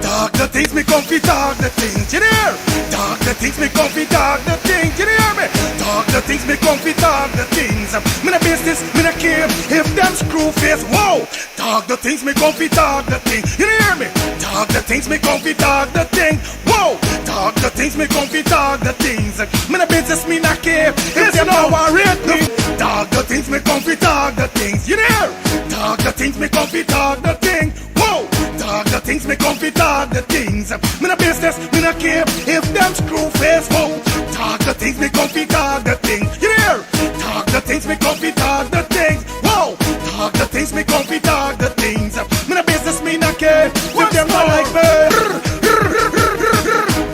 Talk the things me come fi talk the things, you hear? Talk the things me come fi talk the things, you hear me? Talk the things me come fi talk the things. Me no business, me no care if them screw face. Whoa! Talk the things me come fi talk the things, you hear me? Talk the things me come fi talk the things. Whoa! Talk the things me come fi talk the things. Me no business, me no care if them no worried me. Talk the things me come fi talk the things, you hear? Talk the things me come fi talk the things. Whoa! Talk the things me come fi talk the things. Me no business, me no care if them screw face. Whoa! Talk the things me come fi talk the things. You hear? Talk the things me come fi talk the things. Whoa! Talk the things me come fi talk the things. Me no business, me no care if them not like me.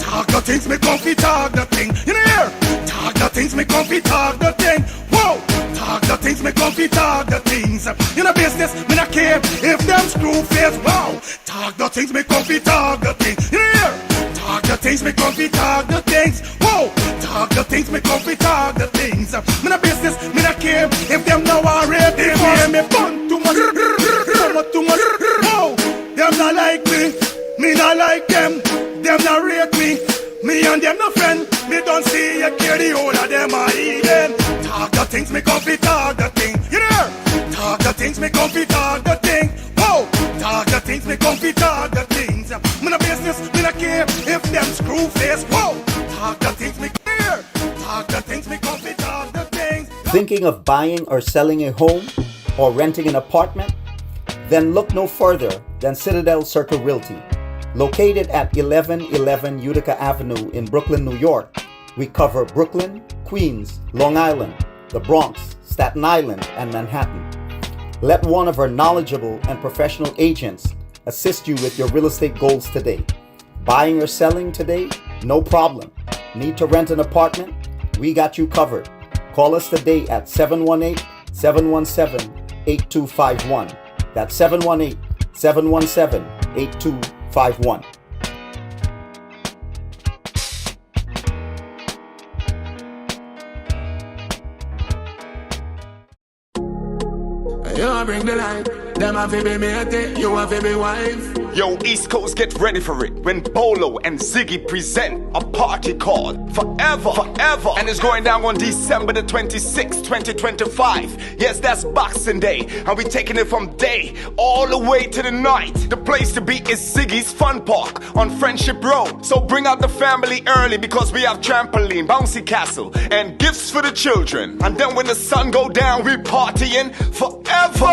Talk the things me come fi talk the thing. You hear? Talk the things me come fi talk the thing. Whoa! Talk the things me come fi talk the things. You no business, me no care if them screw face. Wow! Talk the things me come fi talk the thing. You hear? Talk the things me come fi talk the things. Whoa! Talk the things me come fi talk the things. Me no business, me no care if them no worried. They hear me fun too much, too much. Whoa! Them not like me not like them. Them not rate me. Me and them no friend. Me don't see you care the whole of them are eating. Talk the things me come fi talk the thing. You hear? Talk the things me come fi talk the thing. Whoa! Talk the things me come fi talk the things. Me no business, me no care if them screw face. Whoa! Talk the things me care. Talk the things me come fi talk the things. Thinking of buying or selling a home or renting an apartment? Then look no further than Citadel Circle Realty. Located at 1111 Utica Avenue in Brooklyn, New York, we cover Brooklyn, Queens, Long Island, the Bronx, Staten Island, and Manhattan. Let one of our knowledgeable and professional agents assist you with your real estate goals today. Buying or selling today? No problem. Need to rent an apartment? We got you covered. Call us today at 718-717-8251. That's 718-717-8251. You bring the light, them have to be mate, you have to be wife. Yo, East Coast, get ready for it when Bolo and Ziggy present a party called Forever, Forever. And it's going down on December the 26th, 2025. Yes, that's Boxing Day. And we're taking it from day all the way to the night. The place to be is Ziggy's Fun Park on Friendship Road. So bring out the family early because we have trampoline, bouncy castle, and gifts for the children. And then when the sun go down, we partying forever.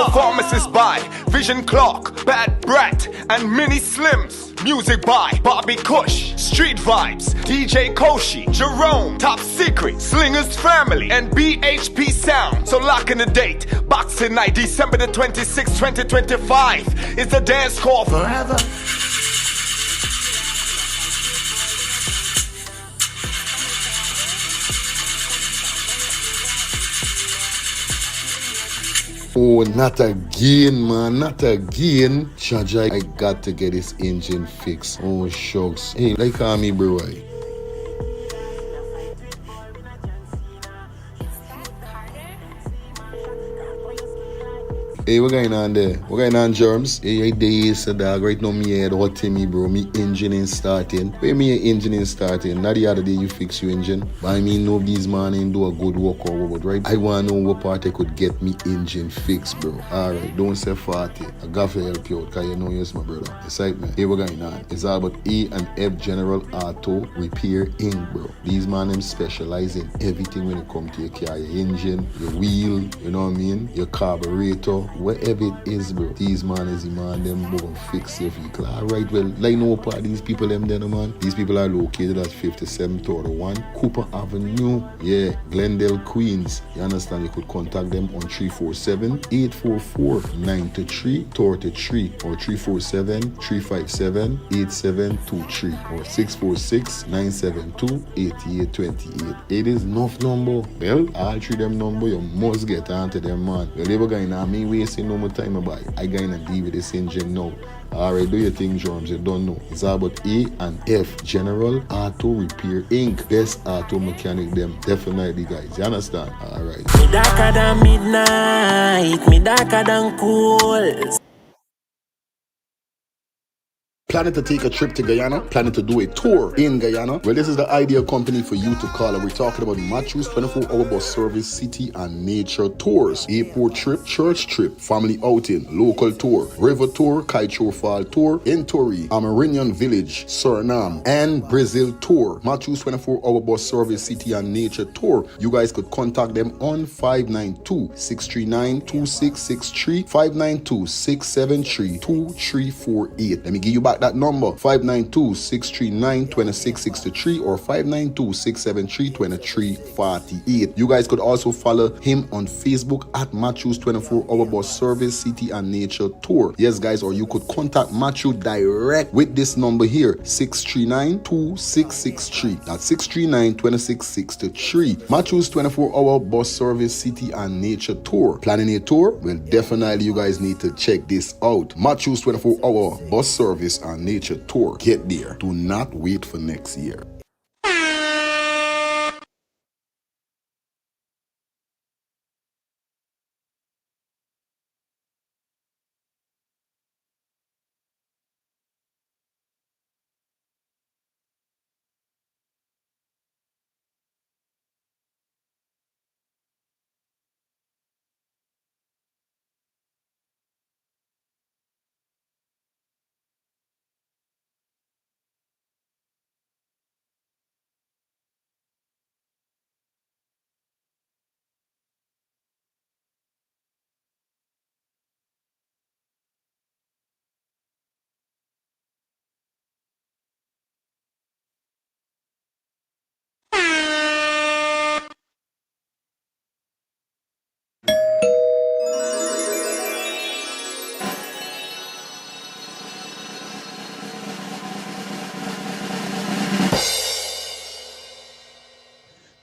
Performances by Vision Clark, Bad Brat, and Mini Slims. Music by Bobby Kush, Street Vibes, DJ Koshi, Jerome, Top Secret, Slingers Family, and BHP Sound. So lock in the date. Boxing Night, December the 26th, 2025. It's the dance call forever. Oh, not again, man, not again. Chaja, I got to get this engine fixed. Oh, shucks. Hey, like call me, bro. Hey, what going on there? What going on, Germs? Hey, I days, dog. Right now, me head hot to me, bro. Me engine ain't starting. Where me engine ain't starting? Not the other day you fix your engine. But I mean, nobody's man ain't do a good work or what, right? I want to know what part I could get me engine fixed, bro. Alright, don't say 40. I got to help you out, because you know you're my brother. Excitement. Hey, what going on? It's all about E and F General Auto Repair Inc., bro. These man, them specialize in everything when it comes to your car, your engine, your wheel, you know what I mean? Your carburetor. Whatever it is, bro. These man is the man, them go fix your vehicle. Alright, well, like no part these people them there, man. These people are located at 5731 Cooper Avenue. Yeah, Glendale, Queens. You understand? You could contact them on 347-844-9333 or 347-357-8723 or 646-972-8828. It is enough number. Well, all three them number, you must get onto them, man. Well, never going to me wasting no more time about it. I gonna deal with this engine now. Alright, do your thing, Germs. You don't know. It's all about A and F General Auto Repair Inc. Best auto mechanic them. Definitely, guys. You understand? Alright. Me darker than midnight, me darker than cool. Planning to take a trip to Guyana? Planning to do a tour in Guyana? Well, this is the ideal company for you to call. And we're talking about Matthews 24-hour bus service, city and nature tours, airport trip, church trip, family outing, local tour, river tour, Kaichor Fall tour, Intori, Amarinian Village, Suriname, and Brazil tour. Matthews 24-hour bus service, city and nature tour. You guys could contact them on 592-639-2663, 592-673-2348. Let me give you back that number, 592-639-2663 or 592-673-2348. You guys could also follow him on Facebook at Matthews 24-hour bus service, city and nature tour. Yes, guys, or you could contact Matthew direct with this number here, 639-2663. That's 639-2663. Matthews 24-hour bus service, city and nature tour. Planning a tour? Well, definitely you guys need to check this out. Matthews 24-hour bus service and nature tour. Get there. Do not wait for next year.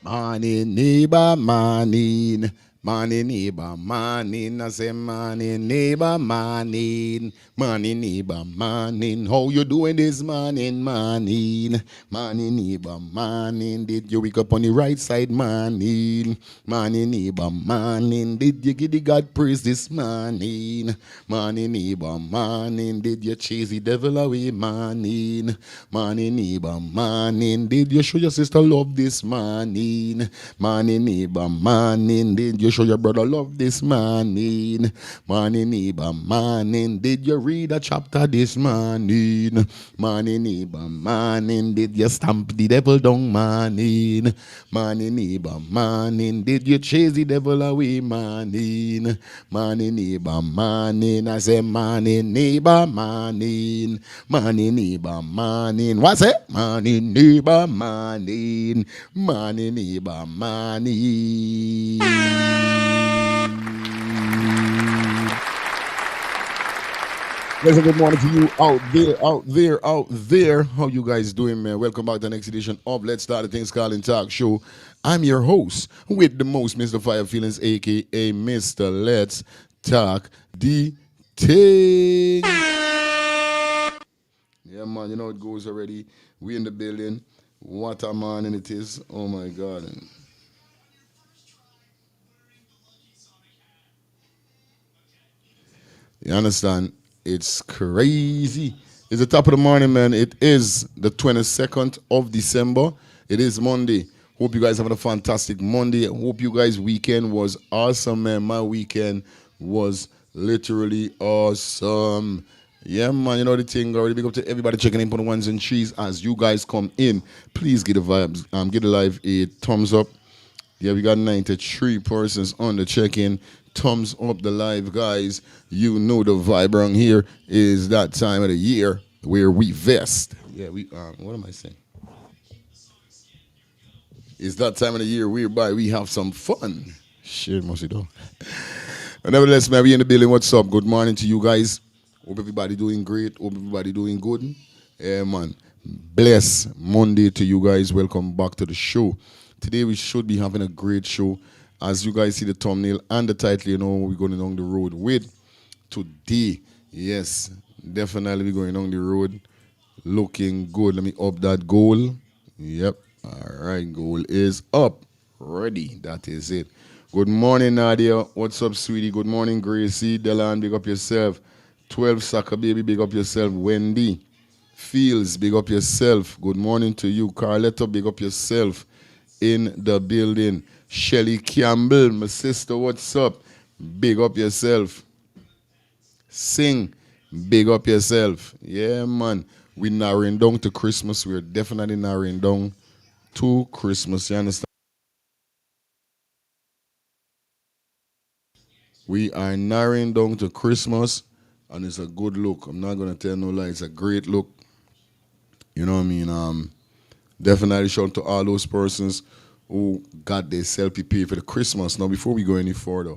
Morning, neighbor, morning. Morning, neighbor, morning. I say morning, neighbor, morning. Morning, neighbor, morning. How you doing this morning, morning? Morning, neighbor, morning. Did you wake up on the right side, morning? Morning, neighbor, morning. Did you give the God praise this morning? Morning, neighbor, morning. Did you chase the devil away, morning? Morning, neighbor, morning. Did you show your sister love this morning? Morning, neighbor, morning. Did you show your brother love this morning? Morning, neighbor, morning. Did you read a chapter this morning? Morning, neighbor, morning. Did you stamp the devil down, morning? Morning, neighbor, morning. Did you chase the devil away, morning? Morning, neighbor, morning. I say morning, neighbor, morning. Morning, neighbor, morning. What's it? Morning, neighbor, morning. Morning, neighbor, morning. Listen, good morning to you out there. How you guys doing, man? Welcome back to the next edition of Let's Start the Things Calling Talk Show. I'm your host with the most, Mr. Fire Feelings, aka Mr. Let's Talk the Thing. Yeah, man, you know it goes already. We in the building. What a morning it is. Oh my God. You understand? It's crazy. It's the top of the morning, man. It is the 22nd of December. It is Monday. Hope you guys having a fantastic Monday. Hope you guys' weekend was awesome, man. My weekend was literally awesome. Yeah, man, you know the thing. Already big up to everybody checking in on the ones and threes as you guys come in. Please get the vibes. Get the live a thumbs up. Yeah, we got 93 persons on the check-in. Thumbs up the live, guys. You know the vibe around here is that time of the year where we vest. Yeah, what am I saying? It's that time of the year whereby we have some fun. Shit, must it do. But nevertheless, man, we in the building. What's up? Good morning to you guys. Hope everybody doing great. Hope everybody doing good. Yeah, man. Bless Monday to you guys. Welcome back to the show. Today we should be having a great show. As you guys see the thumbnail and the title, you know we're going along the road with today. Yes, definitely we're going along the road. Looking good. Let me up that goal. Yep. All right, goal is up. Ready. That is it. Good morning, Nadia. What's up, sweetie? Good morning, Gracie. Delan, big up yourself. 12 Soccer Baby, big up yourself. Wendy. Fields, big up yourself. Good morning to you. Carletta, big up yourself in the building. Shelly Campbell, my sister, what's up? Big up yourself. Sing, big up yourself. Yeah, man. We narrowing down to Christmas. We're definitely narrowing down to Christmas. You understand? We are narrowing down to Christmas, and it's a good look. I'm not gonna tell no lie. It's a great look. You know what I mean? Definitely shout out to all those persons who got their self prepared for the Christmas. Now, before we go any further,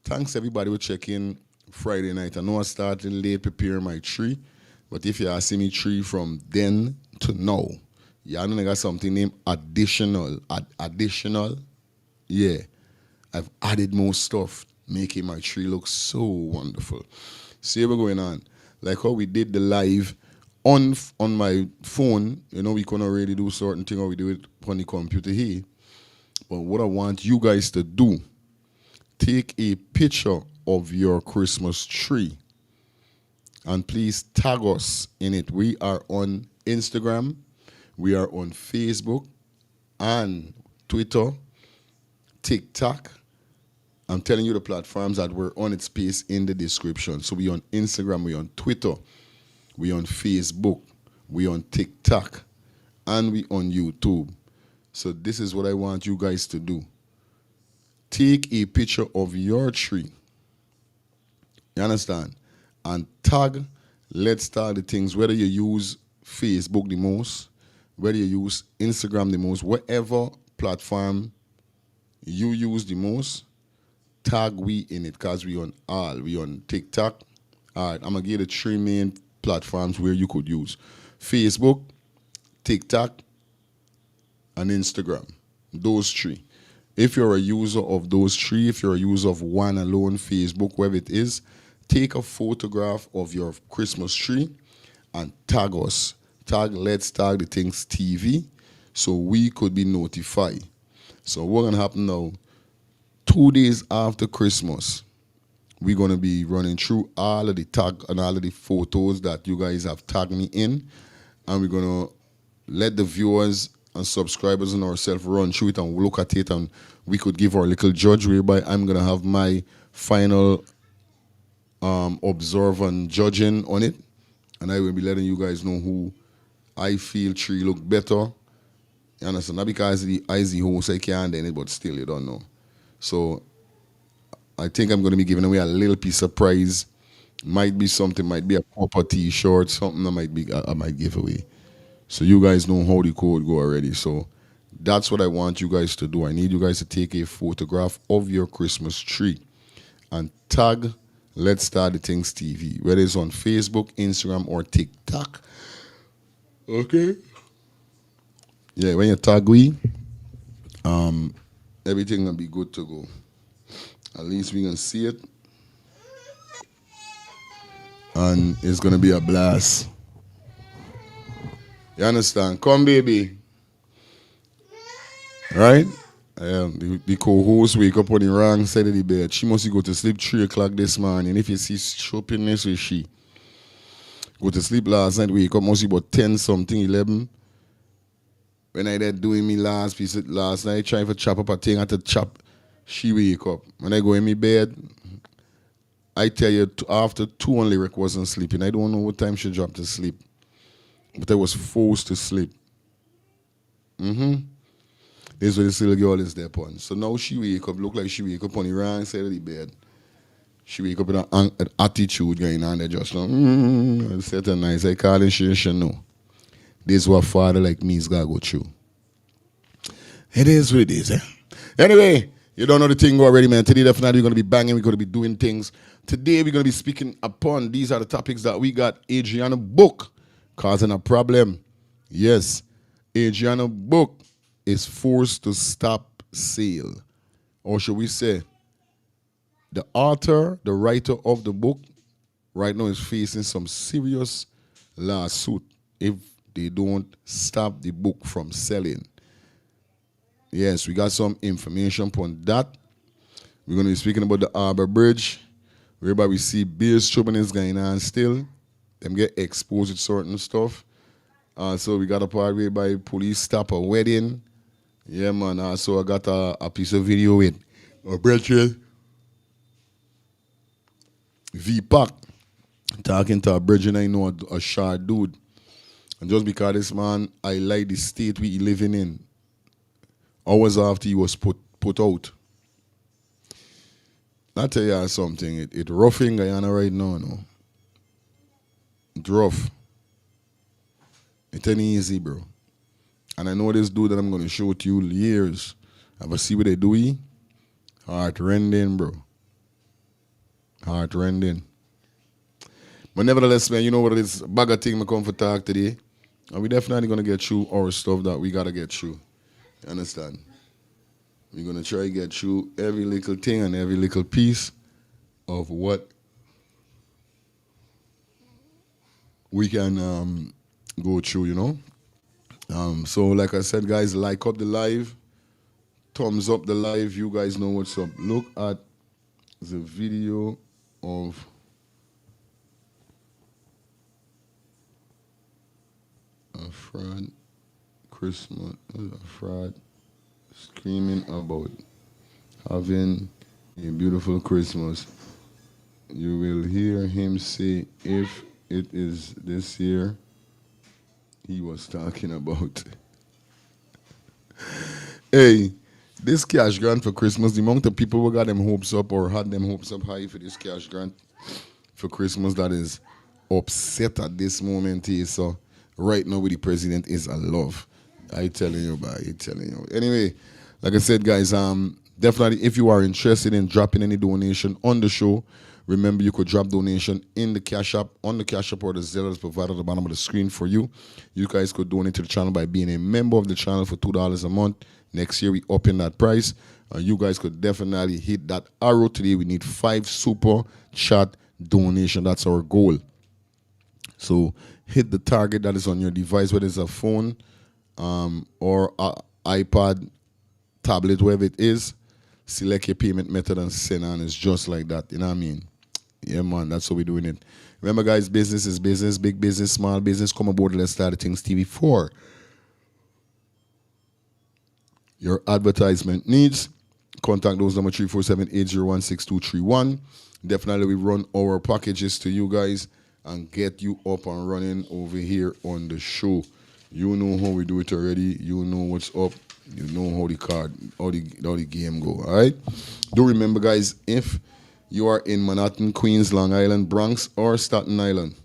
thanks everybody who check in Friday night. I know I started late preparing my tree, but if you ask me tree from then to now, yeah, I know I got something named additional. Additional, yeah. I've added more stuff, making my tree look so wonderful. See what's going on. Like how we did the live on my phone, you know, we couldn't really do certain things or we do it on the computer here. But what I want you guys to do, take a picture of your Christmas tree and please tag us in it. We are on Instagram, we are on Facebook and Twitter, TikTok. I'm telling you the platforms that we're on, its space in the description. So we on Instagram, we on Twitter, we on Facebook, we on TikTok, and we on YouTube. So this is what I want you guys to do. Take a picture of your tree. You understand? And tag Let's Start the Things, whether you use Facebook the most, whether you use Instagram the most, whatever platform you use the most, tag we in it, because we on all. We on TikTok. All right, I'm going to give you the 3 main platforms where you could use. Facebook, TikTok, and Instagram. Those 3. If you're a user of those 3, if you're a user of one alone, Facebook, wherever it is, take a photograph of your Christmas tree and tag us. Tag Let's Start the Things TV so we could be notified. So what's going to happen now, 2 days after Christmas, we're going to be running through all of the tag and all of the photos that you guys have tagged me in, and we're going to let the viewers and subscribers and ourselves run through it and look at it, and we could give our little judge, whereby I'm going to have my final observe and judging on it, and I will be letting you guys know who I feel tree look better. You understand? Not because the eyes the host I can't end it, but still you don't know. So I think I'm going to be giving away a little piece of prize. Might be something, might be a proper T-shirt, something I might give away. So you guys know how the code go already. So that's what I want you guys to do. I need you guys to take a photograph of your Christmas tree and tag Let's Start the Things TV, whether it's on Facebook, Instagram, or TikTok. Okay? Yeah, when you tag we, everything will be good to go. At least we can see it. And it's going to be a blast. You understand? Come, baby. Right? The co-host wake up on the wrong side of the bed. She must go to sleep 3 o'clock this morning. If you see shoppingness with she. Go to sleep last night, wake up must be about 10 something, 11. When I did doing me last night, trying to chop up a thing at the chop, she wake up. When I go in my bed, I tell you, after 2 on lyric wasn't sleeping. I don't know what time she dropped to sleep. But I was forced to sleep. This is what this little girl is there upon. So now she wake up, look like she wake up on the wrong side of the bed. She wake up with an attitude going on there just now. Set her nice. I call it she know. This is what father like me is going to go through. It is what it is. Eh? Anyway, you don't know the thing already, man. Today definitely we're going to be banging. We're going to be doing things. Today we're going to be speaking upon, these are the topics that we got. Adriana book causing a problem. Yes, Adriana book is forced to stop sale. Or should we say, the author, the writer of the book, right now is facing some serious lawsuit if they don't stop the book from selling. Yes, we got some information upon that. We're going to be speaking about the Harbour Bridge, whereby we see beer strubbing is going on still. them get exposed to certain stuff. So we got a part where by police stop a wedding. Yeah, man. So I got a piece of video with a brethren, V-Pac, talking to a brethren I know, a short dude. And just because this man, I like the state we living in, hours after he was put out. I tell you something, it rough in Guyana right now, no? It's rough. It ain't easy, bro. And I know this dude that I'm going to show to you years. Ever see what they do? Heart rending, bro. Heart rending. But nevertheless, man, you know what it is? Bag of thing I come for talk today. And we definitely going to get through our stuff that we got to get through. You understand? We're going to try to get through every little thing and every little piece of what we can go through, you know? So like I said, guys, like up the live, thumbs up the live. You guys know what's up. Look at the video of a fraud Christmas, a fraud screaming about having a beautiful Christmas. You will hear him say, if it is this year he was talking about. Hey, this cash grant for Christmas, the amount of people who got them hopes up or had them hopes up high for this cash grant for Christmas that is upset at this moment is so right now with the president is a love. I telling you, boy, I telling you. Anyway, like I said, guys, definitely if you are interested in dropping any donation on the show, remember you could drop donation in the Cash App, on the Cash App or the Zelle is provided at the bottom of the screen for you. You guys could donate to the channel by being a member of the channel for $2 a month. Next year we up in that price. You guys could definitely hit that arrow today. We need 5 super chat donation. That's our goal. So hit the target that is on your device, whether it's a phone or a iPad, tablet, wherever it is. Select your payment method and send on. It's just like that. You know what I mean? Yeah, man. That's how we're doing it. Remember, guys, business is business. Big business, small business. Come aboard. Let's start the Things TV for your advertisement needs. Contact those number 347-801-6231. Definitely we run our packages to you guys and get you up and running over here on the show. You know how we do it already. You know what's up. You know how the game go. All right. Do remember, guys, if you are in Manhattan, Queens, Long Island, Bronx, or Staten Island,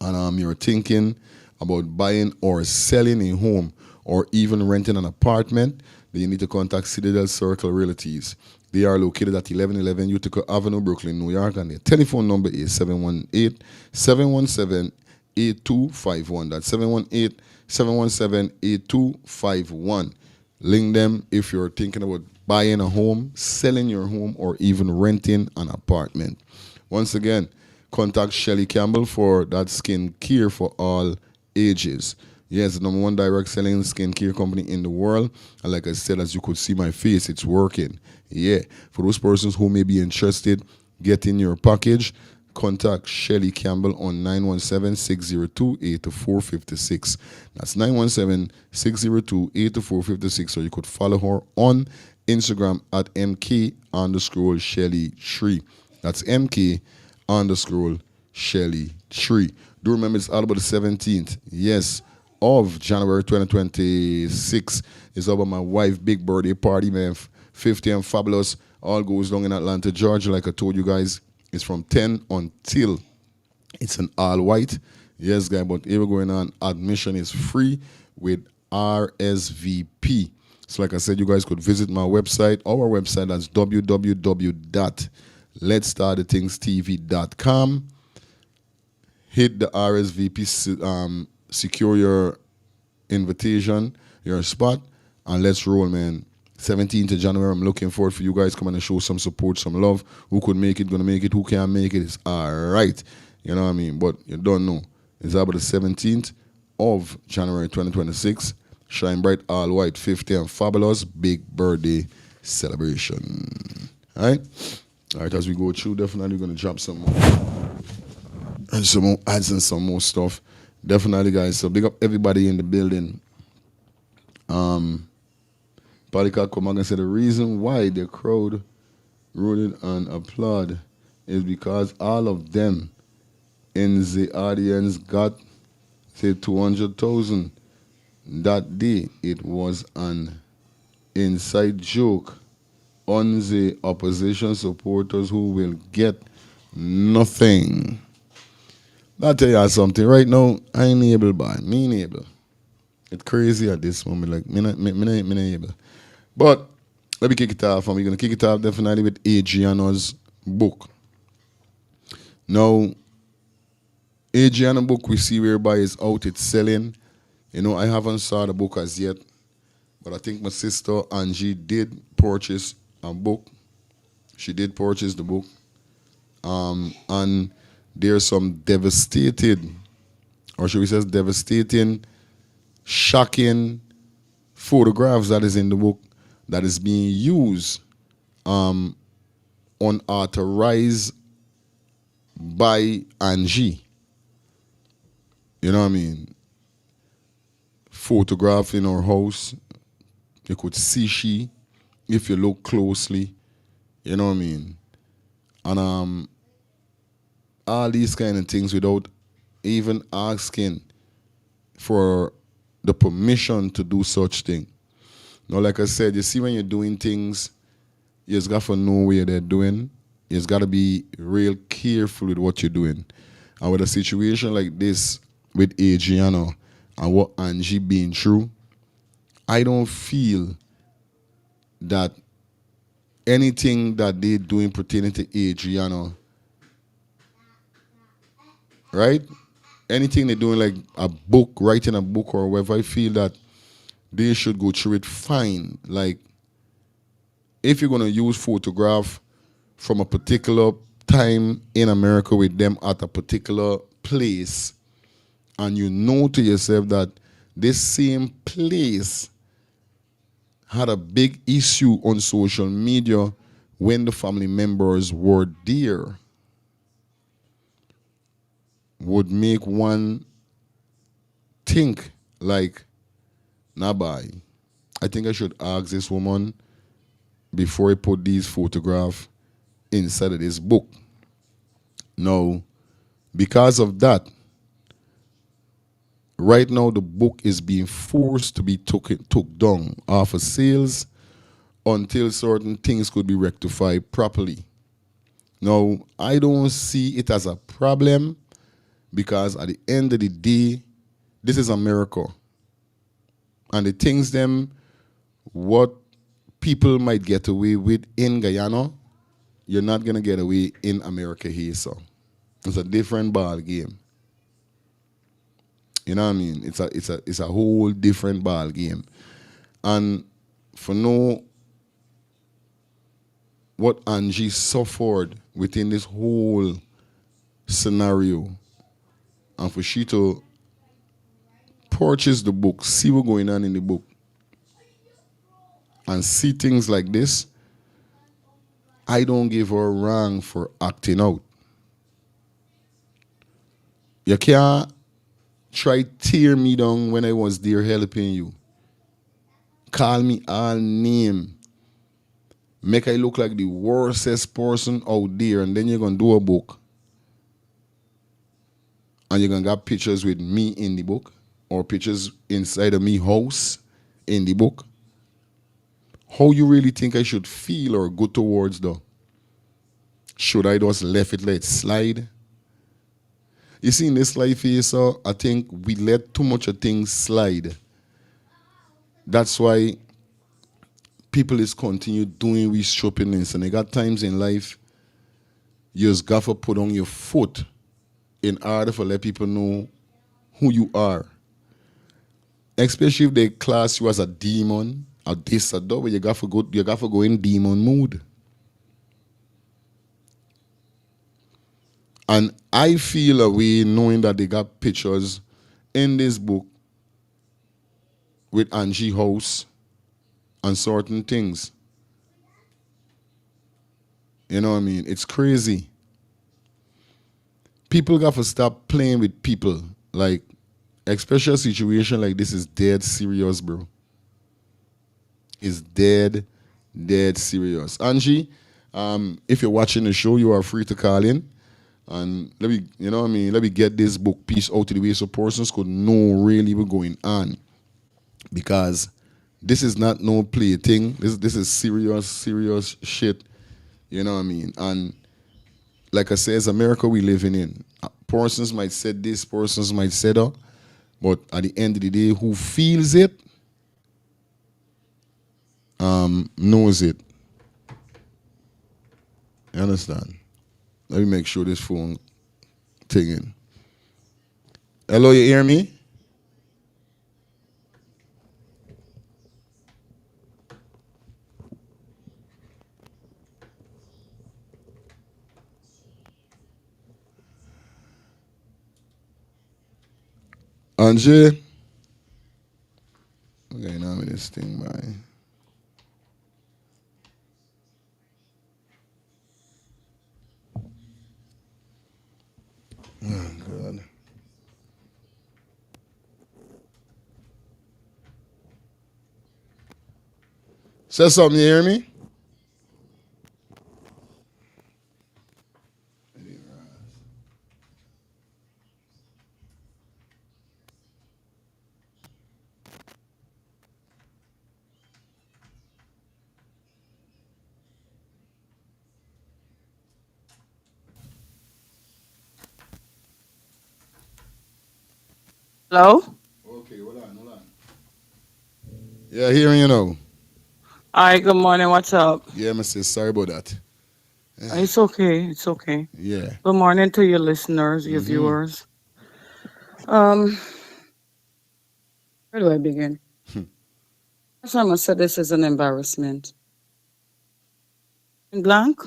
and you're thinking about buying or selling a home or even renting an apartment, then you need to contact Citadel Circle Realties. They are located at 1111 Utica Avenue, Brooklyn, New York, and their telephone number is 718-717-8251. That's 718-717-8251. Link them if you're thinking about buying a home, selling your home, or even renting an apartment. Once again, contact Shelly Campbell for that skin care for all ages. Yes, the number 1 direct selling skincare company in the world. And like I said, as you could see my face, it's working. Yeah. For those persons who may be interested, get in your package. Contact Shelly Campbell on 917-602-8456. That's 917-602-8456. Or you could follow her on Instagram at MK_Shelly3. That's MK_Shelly3. Do remember it's all about the 17th. Yes. Of January 2026 is about my wife big birthday party, man. 50 and fabulous. All goes down in Atlanta, Georgia. Like I told you guys, it's from 10 until it's an all white. Yes, guy, but here we're going on. Admission is free with RSVP. So like I said, you guys could visit my website, our website. That's www.letstartthethingsTV.com. Hit the RSVP, secure your invitation, your spot, and let's roll, man. 17th of January, I'm looking forward for you guys coming and show some support, some love. Who could make it, gonna make it. Who can't make it, it's all right. You know what I mean? But you don't know. It's about the 17th of January 2026. Shine bright, all white, 50 and fabulous, big birthday celebration. All right? All right, as we go through, definitely going to drop some more. and some more ads and some more stuff. Definitely, guys. So big up everybody in the building. Palika come and say the reason why the crowd rooted and applaud is because all of them in the audience got say 200,000 that day. It was an inside joke on the opposition supporters who will get nothing. I'll tell you something. Right now, I ain't able by. Me ain't able. It's crazy at this moment. Like, me not able. But let me kick it off. And we're going to kick it off definitely with Adriana's book. Now, Adriana book we see whereby it's out, it's selling. You know, I haven't saw the book as yet. But I think my sister Angie did purchase a book. She did purchase the book. And there's some devastating, or should we say devastating, shocking photographs that is in the book that is being used unauthorized by Angie. You know what I mean? Photograph in her house. You could see she, if you look closely. You know what I mean? And all these kind of things without even asking for the permission to do such thing. Now, like I said, you see when you're doing things, you just got to know where they're doing. You just got to be real careful with what you're doing. And with a situation like this with Adriana and what Angie been through, I don't feel that anything that they're doing pertaining to Adriana, right? Anything they're doing like a book, writing a book or whatever, I feel that they should go through it fine. Like, if you're going to use photograph from a particular time in America with them at a particular place, and you know to yourself that this same place had a big issue on social media when the family members were there, would make one think like, nah, bye. I think I should ask this woman before I put these photographs inside of this book. Now, because of that, right now the book is being forced to be took down off of sales until certain things could be rectified properly. Now, I don't see it as a problem because at the end of the day, this is America. And the things them, what people might get away with in Guyana, you're not going to get away in America here, so. It's a different ball game. You know what I mean? It's a whole different ball game. And for know what Angie suffered within this whole scenario, and for she to purchase the book, see what's going on in the book, and see things like this, I don't give her a wrong for acting out. You can't try tear me down when I was there helping you. Call me all name. Make I look like the worstest person out there, and then you're going to do a book. And you're going to get pictures with me in the book, or pictures inside of me house in the book. How you really think I should feel or go towards though? Should I just let it slide? You see, in this life here, so I think we let too much of things slide. That's why people is continue doing these shoppings, and they got times in life you just got to put on your foot in order for let people know who you are. Especially if they class you as a demon, or this or that, but you got to go in demon mood. And I feel a way knowing that they got pictures in this book with Angie House and certain things. You know what I mean? It's crazy. people got to stop playing with people. Like, especially a situation like this is dead serious, bro. It's dead serious. Angie, if you're watching the show, you are free to call in. And let me, you know what I mean, let me get this book piece out of the way so persons could know really what's going on. Because this is not no play thing. This is serious shit. You know what I mean? And like I said, it's America we living in. Persons might say this, persons might say that. But at the end of the day, who feels it, knows it. You understand? Let me make sure this phone thing in. Hello, you hear me? Angie? Okay, now with this thing, man. Oh, God. Say something, you hear me? Hello? Okay, hold on. Yeah, hearing you now. Hi, good morning. What's up? Yeah, Mr. Sorry about that. It's okay. It's okay. Yeah. Good morning to your listeners, your viewers. Um, where do I begin? First, I must say this is an embarrassment. In blank,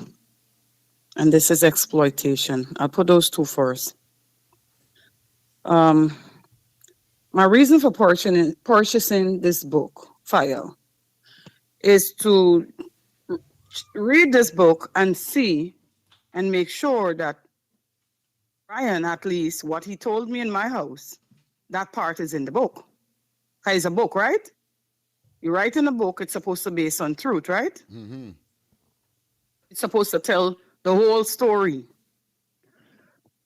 and this is exploitation. I'll put those two first. Um, my reason for purchasing this book file is to read this book and see and make sure that Ryan, at least what he told me in my house, that part is in the book. It's a book, right? You write in a book, it's supposed to be based on truth, right? It's supposed to tell the whole story.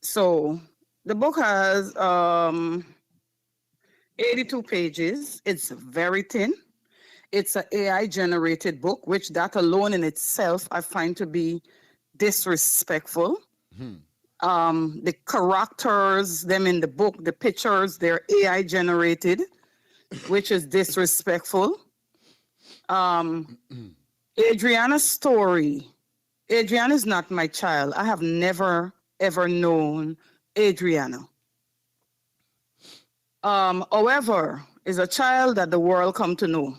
So the book has 82 pages. It's very thin. It's an AI generated book, which that alone in itself I find to be disrespectful. The characters, them in the book, the pictures, they're AI generated, which is disrespectful. Adriana's story. Adriana is not my child. I have never, ever known Adriana. However, is a child that the world come to know.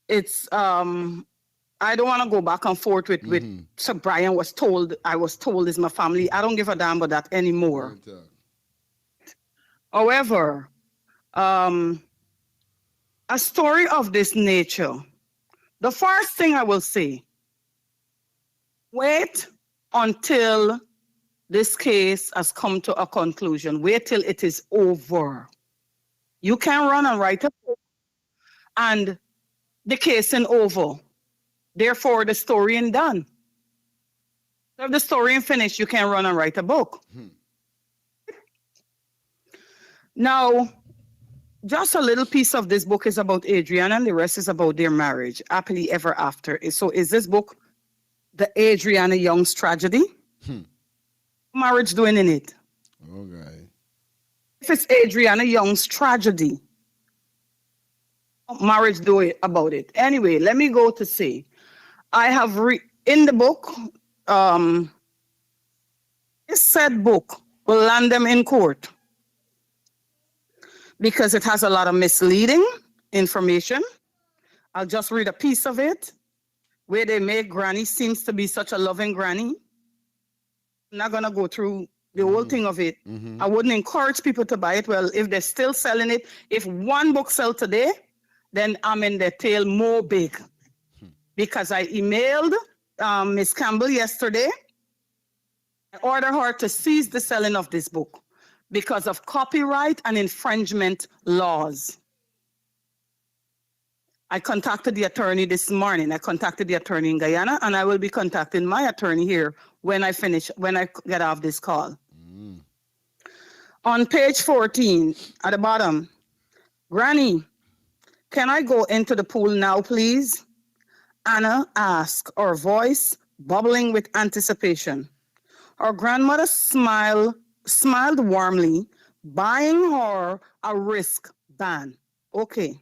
It's I don't want to go back and forth with Sir Brian I was told is my family. I don't give a damn about that anymore. However, a story of this nature, the first thing I will say, wait until this case has come to a conclusion. Wait till it is over. You can run and write a book and the case ain't over. Therefore, the story ain't done. So if the story ain't finished, you can run and write a book. Now, just a little piece of this book is about Adriana and the rest is about their marriage, happily ever after. So is this book the Adriana Young's tragedy? Marriage doing in it? Okay. If it's Adriana Young's tragedy, marriage doing about it. Anyway, let me go to say, I have in the book, this said book will land them in court because it has a lot of misleading information. I'll just read a piece of it where they make Granny seems to be such a loving granny. I'm not gonna go through the whole thing of it. I wouldn't encourage people to buy it. Well, if they're still selling it, if one book sells today, then I'm in the tail more big. Because I emailed Miss Campbell yesterday I order her to cease the selling of this book because of copyright and infringement laws. I contacted the attorney this morning. I contacted the attorney in Guyana, and I will be contacting my attorney here when I get off this call. On page 14, at the bottom, Granny, can I go into the pool now, please? Anna asked, her voice bubbling with anticipation. Her grandmother smiled warmly, buying her a wristband. Okay.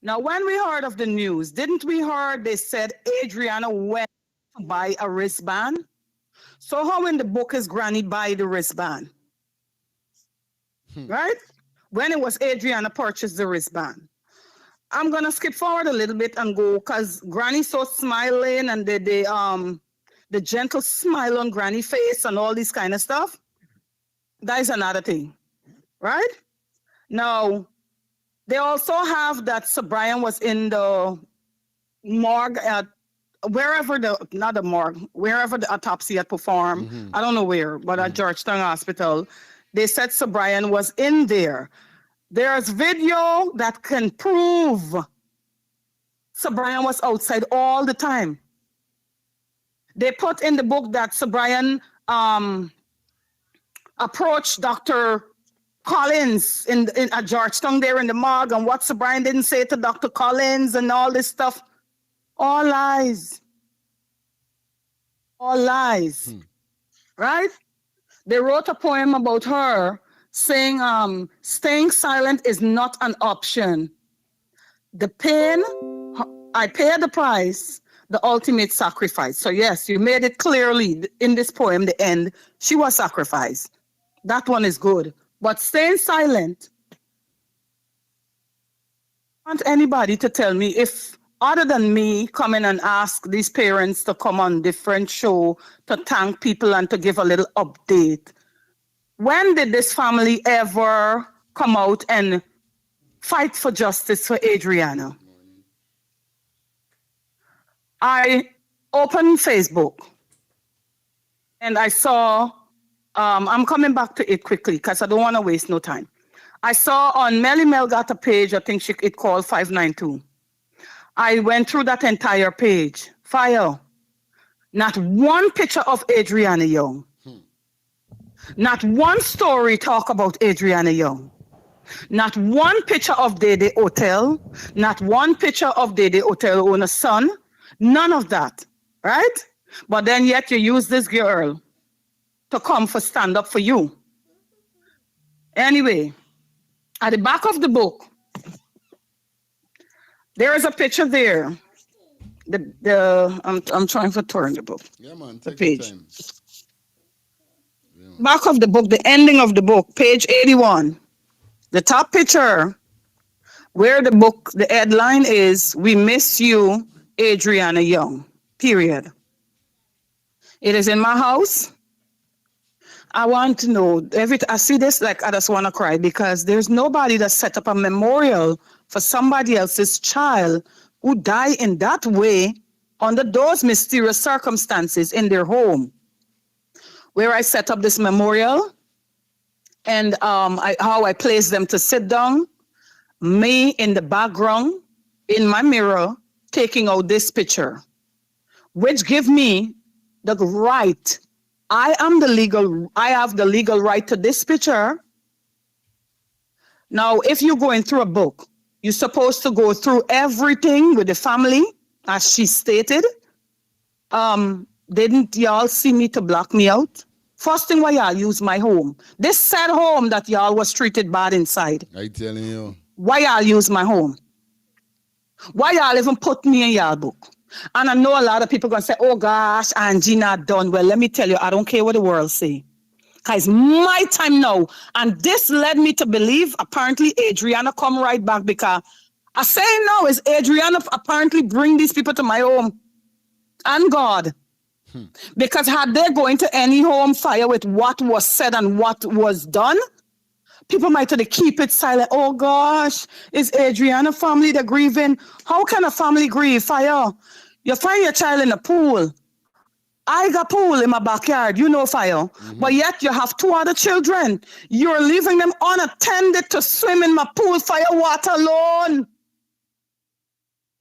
Now, when we heard of the news, didn't we heard they said Adriana went to buy a wristband? So how in the book is Granny buy the wristband? Right? When it was Adriana purchased the wristband. I'm gonna skip forward a little bit and go because Granny's so smiling and the gentle smile on Granny face and all this kind of stuff. That is another thing, right? Now, they also have that Sir Brian was in the morgue at wherever not the morgue, wherever the autopsy had performed. I don't know where, but at Georgetown Hospital, they said Sir Brian was in there. There's video that can prove Sir Brian was outside all the time. They put in the book that Sir Brian approached Dr. Collins at Georgetown there in the morgue, and what Sir Brian didn't say to Dr. Collins and all this stuff. All lies. All lies. Right? They wrote a poem about her saying, staying silent is not an option. The pain, I pay the price, the ultimate sacrifice. So yes, you made it clearly in this poem, the end, she was sacrificed. That one is good. But staying silent, I want anybody to tell me if, other than me coming and ask these parents to come on different show to thank people and to give a little update, when did this family ever come out and fight for justice for Adriana? I opened Facebook and I saw, I'm coming back to it quickly because I don't want to waste no time. I saw on Melly Mel got a page, I think it called 592. I went through that entire page. Fire. Not one picture of Adriana Young. Not one story talk about Adriana Young. Not one picture of Dede Hotel. Not one picture of Dede Hotel owner's son. None of that, right? But then yet you use this girl to come for stand up for you. Anyway, at the back of the book, there is a picture there. I'm trying to turn the book. Yeah, man, the take page. your time. Back of the book, the ending of the book, page 81. The top picture, where the headline is, "We miss you, Adriana Young," period. It is in my house. I want to know, I see this like I just want to cry because there's nobody that set up a memorial for somebody else's child who died in that way under those mysterious circumstances in their home. Where I set up this memorial and how I place them to sit down, me in the background, in my mirror, taking out this picture, which give me the right. I have the legal right to this picture. Now, if you're going through a book, you're supposed to go through everything with the family, as she stated. Didn't y'all see me to block me out? First thing why y'all use my home. This said home that y'all was treated bad inside. I telling you. Why y'all use my home? Why y'all even put me in y'all book? And I know a lot of people gonna say, oh gosh, Angie not done. Well, let me tell you, I don't care what the world say. Cause it's my time now. And this led me to believe apparently Adriana come right back because I say now is Adriana apparently bring these people to my home. And God. Because had they go into any home fire with what was said and what was done, people might have to keep it silent. Oh gosh, is Adriana family the grieving? How can a family grieve? Fire. You find your child in a pool I got pool in my backyard, you know, Fire. But yet you have 2 other children. You're leaving them unattended to swim in my pool, Fire. Water alone.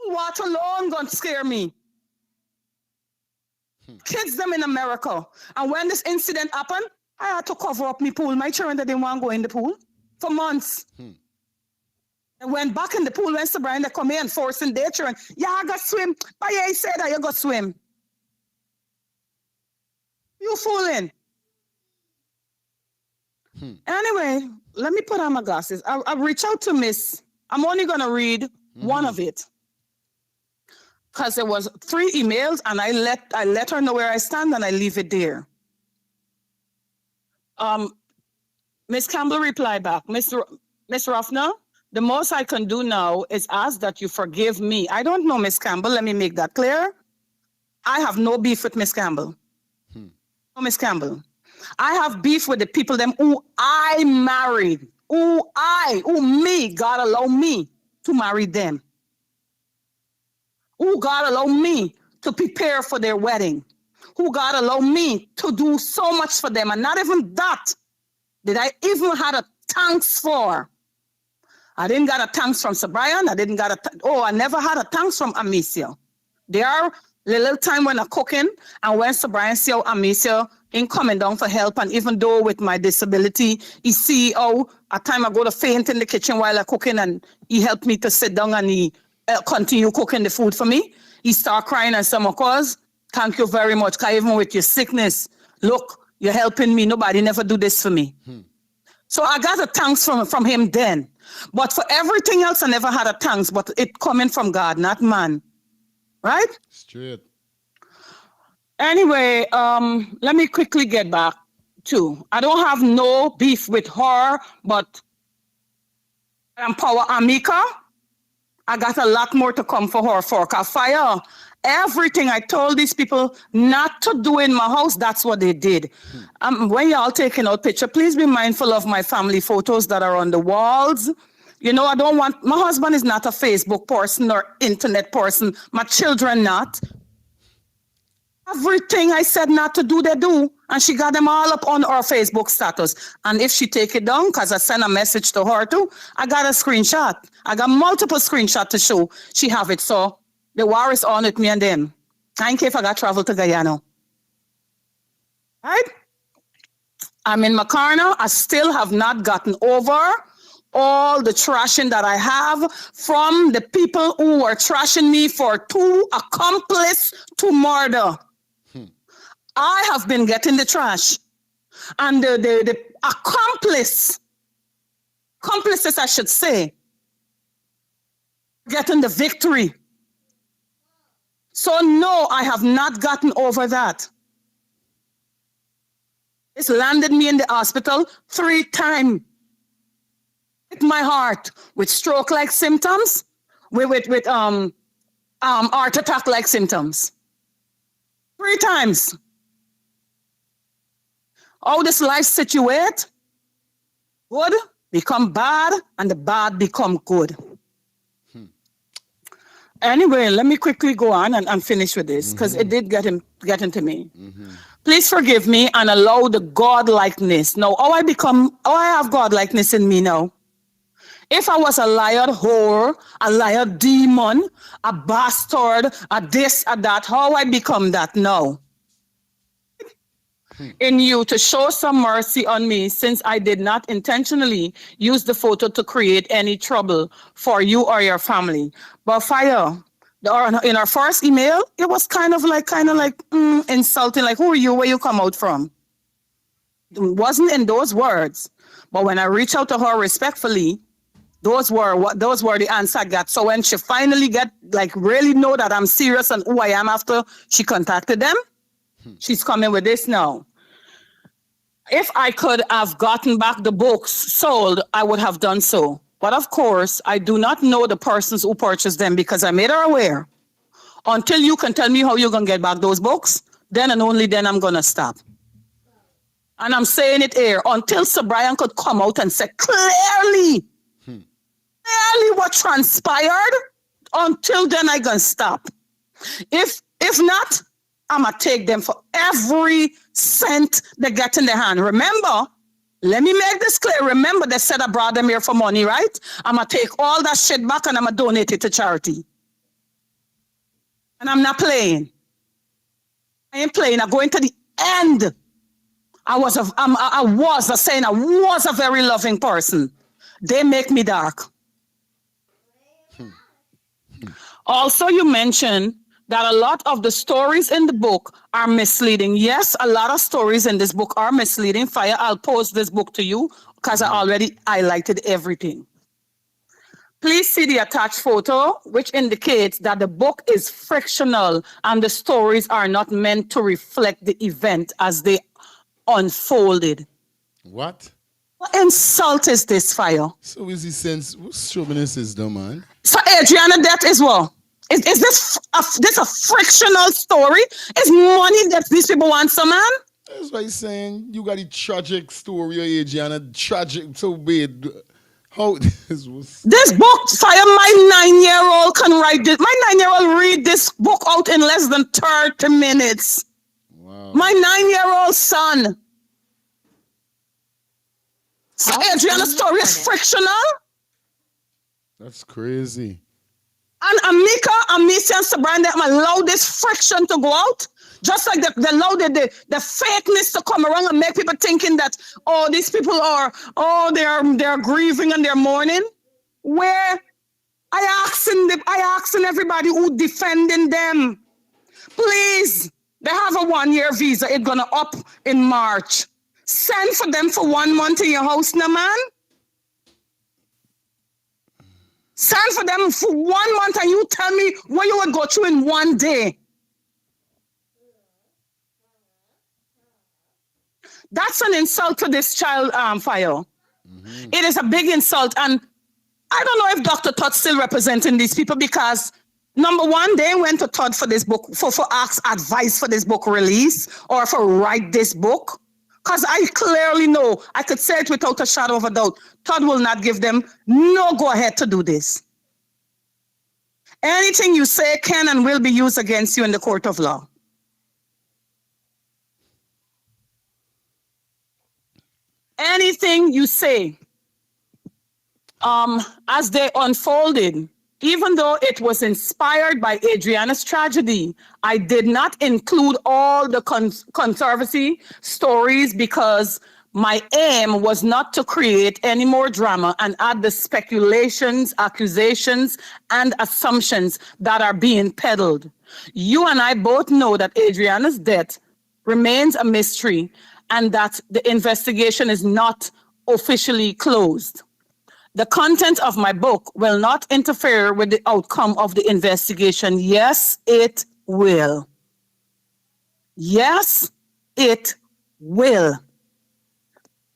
Water alone gonna scare me. Kids them in America. And when this incident happened, I had to cover up my pool. My children didn't want to go in the pool for months. I went back in the pool when Brian they come in forcing their children. Yeah, I got swim. But yeah, he said that you got swim. You fooling. Anyway, let me put on my glasses. I'll reach out to Miss. I'm only gonna read one of it. Because there was 3 emails and I let her know where I stand and I leave it there. Miss Campbell replied back, Miss Ruffner, the most I can do now is ask that you forgive me. I don't know Miss Campbell. Let me make that clear. I have no beef with Miss Campbell. No, Miss Campbell. I have beef with the people them who I married. Who me, God allow me to marry them. Who God allow me to prepare for their wedding. Who God allow me to do so much for them. And not even that did I even had a thanks for. I didn't get a thanks from Sir Brian. I never had a thanks from Amicia. There are little time when I'm cooking and when Sir Brian see how Amicia in coming down for help, and even though with my disability, he see how at time I go to faint in the kitchen while I'm cooking and he helped me to sit down and he continue cooking the food for me. He start crying and some cause, thank you very much. Cause even with your sickness, look, you're helping me. Nobody never do this for me. So I got a thanks from him then. But for everything else, I never had a thanks, but it coming from God, not man. Right? Straight. Anyway, let me quickly get back to, I don't have no beef with her, but empower Amika. I got a lot more to come for her for Fire. Everything I told these people not to do in my house, that's what they did. When y'all taking out picture, please be mindful of my family photos that are on the walls. You know, I don't want, my husband is not a Facebook person or internet person. My children not. Everything I said not to do, they do. And she got them all up on her Facebook status. And if she take it down, because I sent a message to her too, I got a screenshot. I got multiple screenshots to show she have it. So the war is on with me and them. I ain't care if I got travel to Guyana. Right? I'm in my car now. I still have not gotten over all the trashing that I have from the people who were trashing me for 2 accomplices to murder. I have been getting the trash. And the accomplices, I should say, getting the victory. So no, I have not gotten over that. It's landed me in the hospital 3 times. With my heart, with stroke-like symptoms, with heart attack-like symptoms. 3 times. How this life situate? Good become bad, and the bad become good. Anyway, let me quickly go on and finish with this, because it did get into me. Please forgive me and allow the God-likeness. Now, how I have God-likeness in me now. If I was a liar whore, a liar demon, a bastard, a this, a that, how I become that now? In you to show some mercy on me, since I did not intentionally use the photo to create any trouble for you or your family. But Fire, in our first email, it was kind of like insulting, like, who are you, where you come out from? It wasn't in those words. But when I reached out to her respectfully, those were the answer I got. So when she finally really know that I'm serious and who I am after she contacted them, she's coming with this now. If I could have gotten back the books sold, I would have done so. But of course, I do not know the persons who purchased them because I made her aware. Until you can tell me how you're going to get back those books, then and only then I'm going to stop. And I'm saying it here, until Sir Brian could come out and say clearly what transpired, until then I going to stop. If not, I'm going to take them for every cent they get in their hand. Remember, let me make this clear. Remember, they said I brought them here for money, right? I'm going to take all that shit back and I'm going to donate it to charity. And I'm not playing. I ain't playing. I'm going to the end. I was a very loving person. They make me dark. Also, you mentioned that a lot of the stories in the book are misleading. Yes, a lot of stories in this book are misleading. Fire, I'll post this book to you because I already highlighted everything. Please see the attached photo, which indicates that the book is fictional and the stories are not meant to reflect the event as they unfolded. What? What insult is this, Fire? So is he sense? What's chauvinist is the man? So Adriana, that is what? Is this a frictional story? Is money that these people want, some man? That's why he's saying you got a tragic story, Adriana. Tragic, so bad. How this was? This book, Fire, my 9-year-old can write this. My 9-year-old read this book out in less than 30 minutes. Wow. My 9-year-old son. So Adriana's story is frictional. That's crazy. And Amika, Amicia, and Sabrina allow this friction to go out. Just like they allow the fakeness to come around and make people thinking that, oh, these people are, oh, they're grieving and they're mourning. Where I asking everybody who defending them, please, they have a 1-year visa. It's gonna up in March. Send for them for 1 month in your house, now, man. Send for them for 1 month and you tell me what you would go through in 1 day. That's an insult to this child, Fire. Mm-hmm. It is a big insult. And I don't know if Dr. Todd's still representing these people because, number one, they went to Todd for this book, for ask advice for this book release or for write this book. Because I clearly know, I could say it without a shadow of a doubt, Todd will not give them no go ahead to do this. Anything you say can and will be used against you in the court of law. Anything you say, as they unfolded, even though it was inspired by Adriana's tragedy, I did not include all the controversy stories because my aim was not to create any more drama and add the speculations, accusations, and assumptions that are being peddled. You and I both know that Adriana's death remains a mystery and that the investigation is not officially closed. The content of my book will not interfere with the outcome of the investigation. Yes, it will. Yes, it will.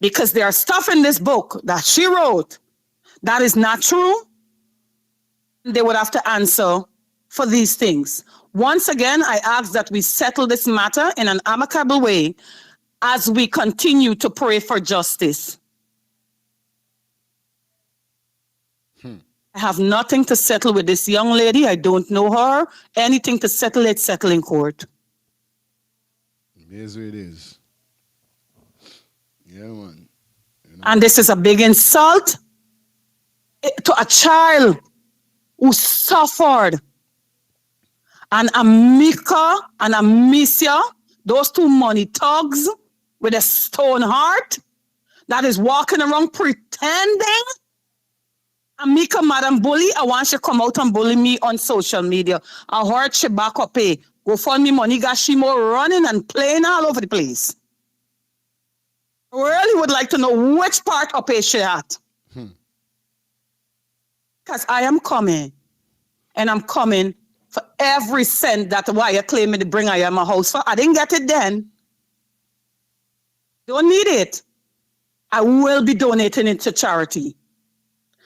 Because there's stuff in this book that she wrote that is not true. They would have to answer for these things. Once again, I ask that we settle this matter in an amicable way as we continue to pray for justice. I have nothing to settle with this young lady. I don't know her. Anything to settle, it settle in court. It is what it is. Yeah, man. You know. And this is a big insult to a child who suffered. And Amika and Amicia, those two money thugs with a stone heart that is walking around pretending. Amika, Madam Bully, I want you to come out and bully me on social media. I heard she back up pay. Go find me money, got she more running and playing all over the place. I really would like to know which part of pay she at. Because I am coming. And I'm coming for every cent that wire claim me to bring I am a house for. I didn't get it then. Don't need it. I will be donating it to charity.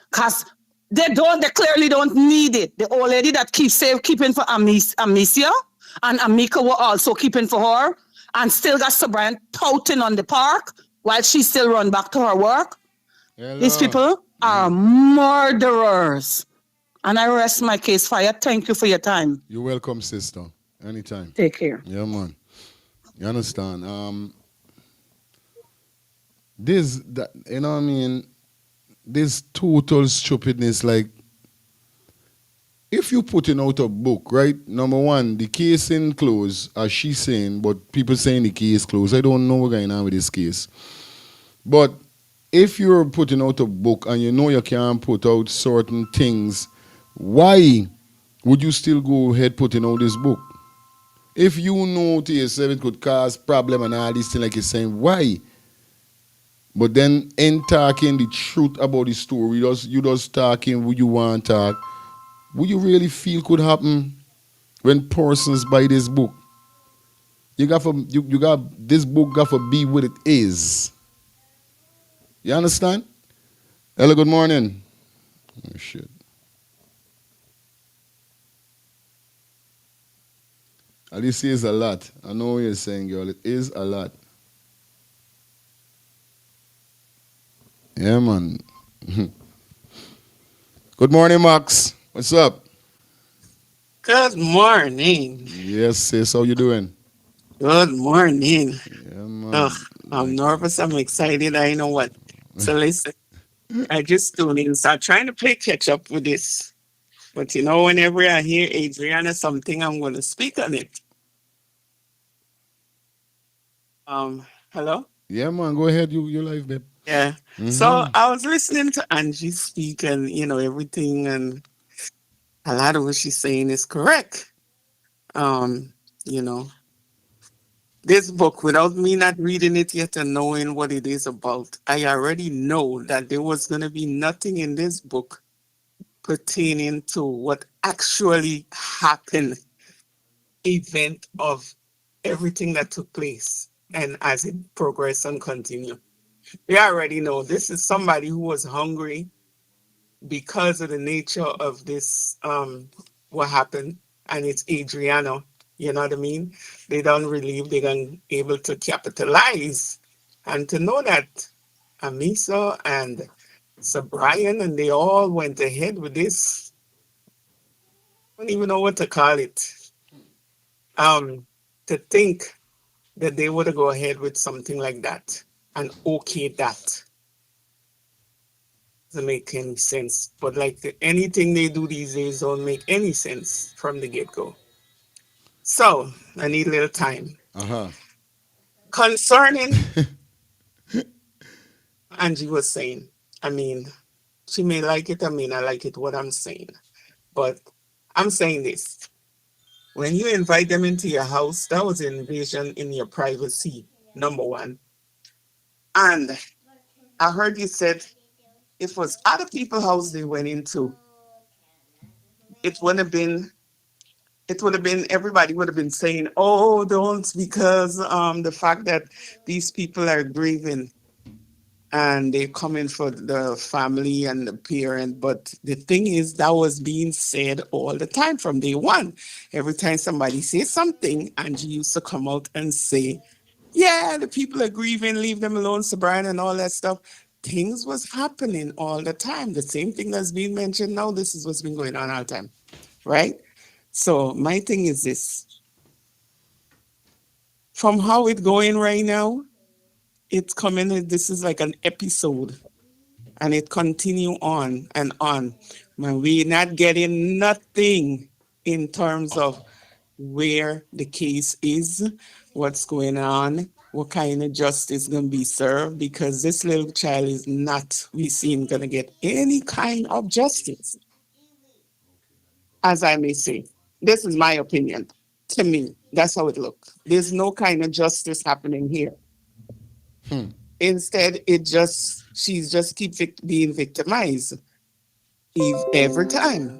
Because they clearly don't need it. The old lady that keeping for Amicia and Amika were also keeping for her and still got Sabrina touting on the park while she still run back to her work. Hello. These people are murderers. And I rest my case, Fire. Thank you for your time. You're welcome, sister. Anytime. Take care. Yeah, man. You understand? This that you know what I mean. This total stupidness. Like if you putting out a book, right? Number one, the case in close, as she's saying, but people saying the case closed. I don't know what's going on with this case. But if you're putting out a book and you know you can't put out certain things, why would you still go ahead putting out this book? If you know to yourself it could cause problem and all these things like you're saying, why? But then in talking the truth about the story, you just talking what you want to talk, what you really feel could happen when persons buy this book. You got this book got to be what it is. You understand? Hello, good morning. Oh shit. Alicia is a lot. I know what you're saying, girl. It is a lot. Yeah, man. Good morning, Max. What's up? Good morning. Yes, sis. How you doing? Good morning. Yeah, Ugh, man. I'm Like, nervous. I'm excited. I know what. So listen, I just tuned in. So I'm trying to play catch up with this. But you know, whenever I hear Adriana something, I'm going to speak on it. Hello? yeah, man. Go ahead. You live, babe. Yeah. So Mm-hmm. I was listening to Angie speak and, everything. And a lot of what she's saying is correct. Um, you know, this book, without me not reading it yet and knowing what it is about, I already know that there was going to be nothing in this book pertaining to what actually happened, event of everything that took place, and as it progressed and continued. We already know this is somebody who was hungry because of the nature of this what happened, and it's Adriana. You know what I mean? They done relieve, they done able to capitalize, and to know that Amisa and Sir Brian and they all went ahead with this. I don't even know what to call it. Um, to think that they would go ahead with something like that and okay that doesn't make any sense. But like anything they do these days don't make any sense from the get go. So I need a little time. Uh-huh. Concerning Angie was saying, I mean, she may like it, I may not like it, what I'm saying. But I'm saying this. When you invite them into your house, that was an invasion in your privacy, number one. And I heard you said if it was other people's house they went into, it would have been everybody would have been saying, "Oh, don't," because the fact that these people are grieving and they're coming for the family and the parent. But the thing is, that was being said all the time from day one. Every time somebody says something, Angie used to come out and say, "Yeah, the people are grieving, leave them alone, Sabrina," and all that stuff. Things was happening all the time. The same thing that's being mentioned now. This is what's been going on all the time, right? So my thing is this: from how it's going right now, it's coming. This is like an episode, and it continue on and on. When we're not getting nothing in terms of where the case is, what's going on, what kind of justice going to be served, because this little child is not, we seen, going to get any kind of justice, as I may say. This is my opinion. To me, that's how it looks. There's no kind of justice happening here. Instead, she's just being victimized every time.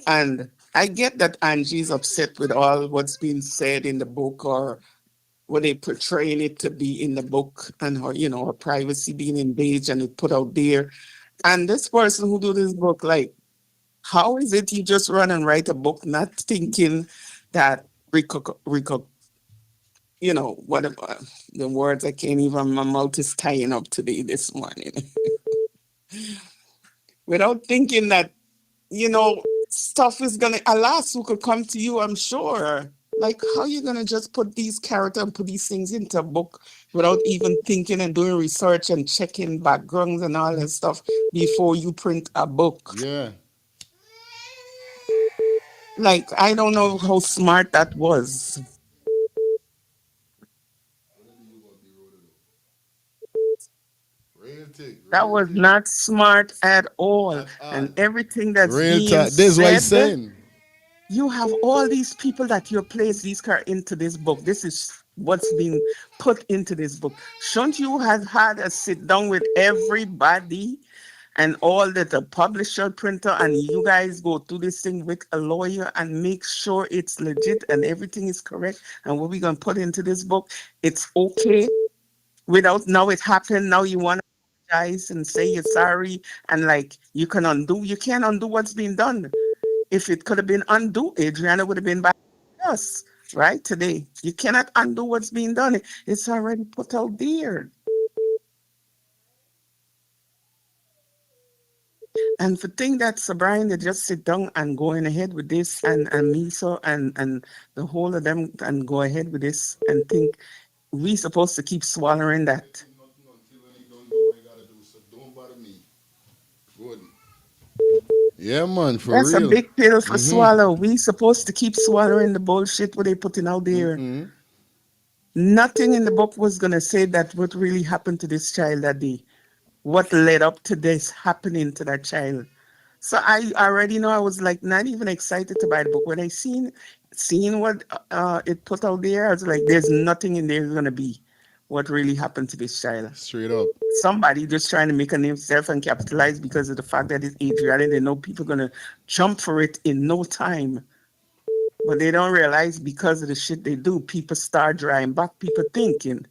And I get that Angie's upset with all what's being said in the book or what they portraying it to be in the book and her, her privacy being invaded and it put out there. And this person who do this book, like, how is it you just run and write a book not thinking that whatever the words I can't even, my mouth is tying up today this morning. Without thinking that, stuff is gonna, a lawsuit could come to you, I'm sure. Like, how you gonna just put these characters and put these things into a book without even thinking and doing research and checking backgrounds and all that stuff before you print a book? Yeah. Like, I don't know how smart that was. Real thing, That real was thing. not smart at all. At all. And everything that's Real being talk. This is what he's said, saying. you have all these people that you place these car into this book. This is what's being put into this book. Shouldn't you have had a sit down with everybody and all that the publisher, printer, and you guys go through this thing with a lawyer and make sure it's legit and everything is correct and what we're gonna put into this book, it's okay. Without now it happened, now you want to apologize and say you're sorry and like you can undo, you can't undo what's been done. If it could have been undo, Adriana would have been back with us right today. You cannot undo what's being done. It's already put out there. And for thing that Brian, they just sit down and going ahead with this and Miso and the whole of them and go ahead with this and think we supposed to keep swallowing that. Nothing until when he don't do what he gotta do, so don't bother me. Good. Yeah, man, for That's a real. big pill for Mm-hmm. swallow. We supposed to keep swallowing the bullshit what they putting out there. Mm-hmm. Nothing in the book was gonna say that what really happened to this child that day. What led up to this happening to that child. So I already know I was like not even excited to buy the book. When I seen what it put out there, I was like, there's nothing in there gonna be what really happened to this child. Straight up. Somebody just trying to make a name self and capitalize because of the fact that it's Adriana. They know people gonna jump for it in no time. But they don't realize because of the shit they do, people start drying back, people thinking.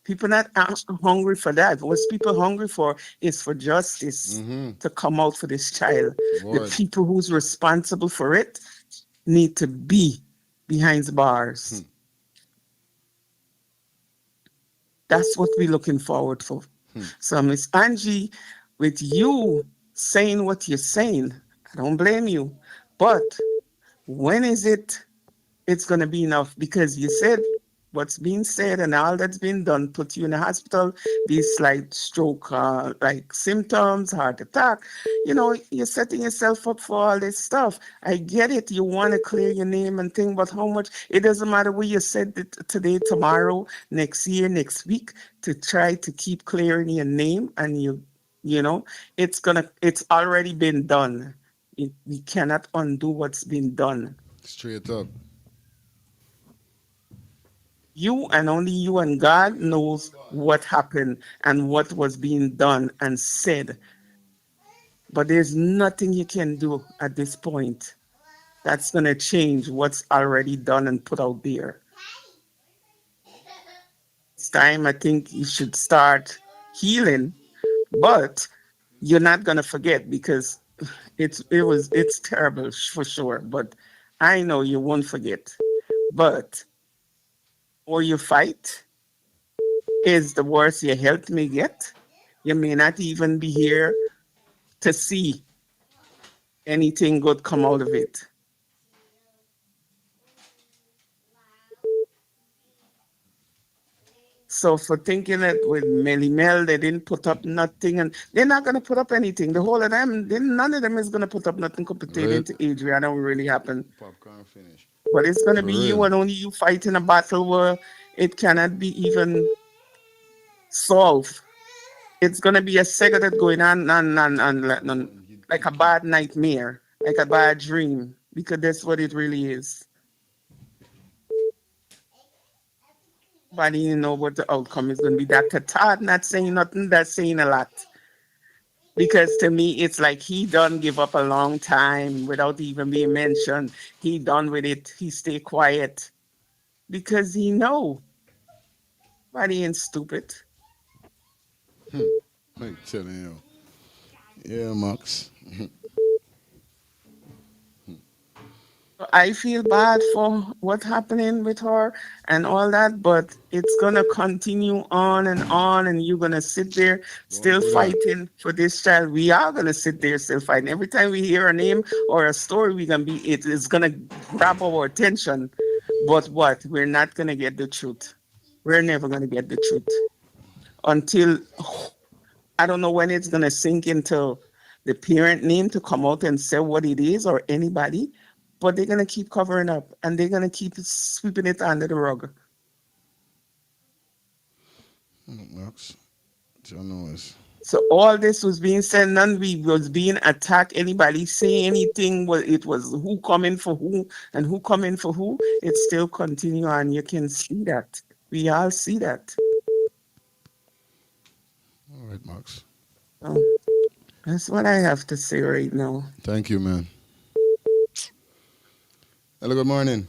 People not hungry for that. What people hungry for is for justice Mm-hmm. to come out for this child. The Word. people who's responsible for it need to be behind the Hmm. bars. That's what we're looking forward for. Hmm. So, Miss Angie, with you saying what you're saying, I don't blame you. But when is it's going to be enough? Because you said what's being said and all that's been done put you in the hospital, these slight stroke like symptoms, heart attack. You know, you're setting yourself up for all this stuff. I get it. You want to clear your name and think, but how much? It doesn't matter what you said today, tomorrow, next year, next week, to try to keep clearing your name and you know, it's already been done. We cannot undo what's been done. Straight up. You and only you and God knows what happened and what was being done and said. But there's nothing you can do at this point that's going to change what's already done and put out there. It's time I think you should start healing, but you're not going to forget because it's terrible for sure, but I know you won't forget. But or you fight is the worse your health may get. You may not even be here to see anything good come out of it. So for thinking that with Melly Mel, they didn't put up nothing, and they're not gonna put up anything. The whole of them, none of them is gonna put up nothing Real pertaining to Adriana will really happen. popcorn finish. But it's gonna For be real. you and only you fighting a battle where it cannot be even solved. It's gonna be a cigarette going like a bad nightmare, like a bad dream, because that's what it really is. Nobody even know what the outcome is gonna be. Dr. Todd not saying nothing, that's saying a lot. Because to me, it's like he done give up a long time without even being mentioned. He done with it. He stay quiet because he know. Nobody ain't stupid. I'm telling you. Yeah, Max. I feel bad for what's happening with her and all that, but it's gonna continue on, and you're gonna sit there Don't still do that. fighting for this child. We are gonna sit there still fighting. Every time we hear a name or a story, we gonna be it is gonna grab our attention. But what? We're not gonna get the truth. We're never gonna get the truth until I don't know when it's gonna sink into the parent name to come out and say what it is or anybody, but they're gonna keep covering up and they're gonna keep sweeping it under the rug. Max, John knows. So all this was being said, none we was being attacked. Anybody say anything? Well, it was who coming for who and who coming for who. It still continue on. You can see that. We all see that. All right, Max. So that's what I have to say right now. Thank you, man. Hello, good morning.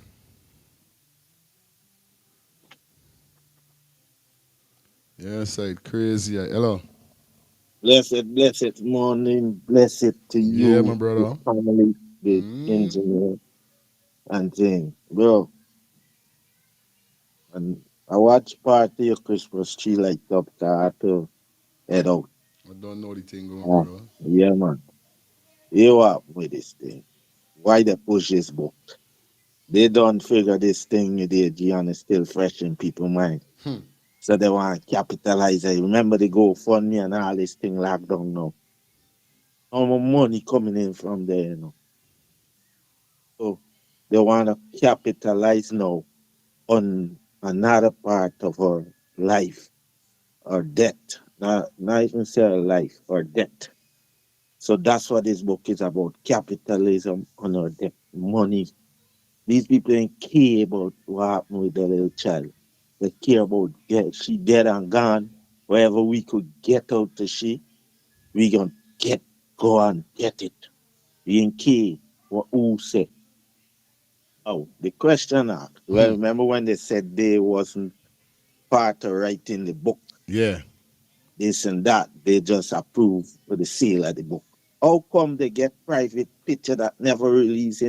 Yes, I crazy. Hello. Blessed morning, blessed to Yeah, my you, the brother. family, the Mm, engineer, and thing. Bro, and I watch part of your Christmas tree like up to head out. I don't know the thing going, Ah, brother. yeah, man. You up with this thing. Why they push this book? They don't figure this thing with Adriana is still fresh in people's mind. Hmm. So they want to capitalize it. Remember the GoFundMe and all this thing locked down now. How much money coming in from there, you know? So they want to capitalize now on another part of our life or debt. Not even say our life or debt. So that's what this book is about. Capitalism on our debt. Money. These people ain't care about what happened with the little child. They care about she dead and gone. Wherever we could get out to she, we gonna go and get it. We ain't care what who say. Oh, the question asked. Well, Hmm. remember when they said they wasn't part of writing the book, Yeah. this and that. They just approve for the sale of the book. How come they get private picture that never released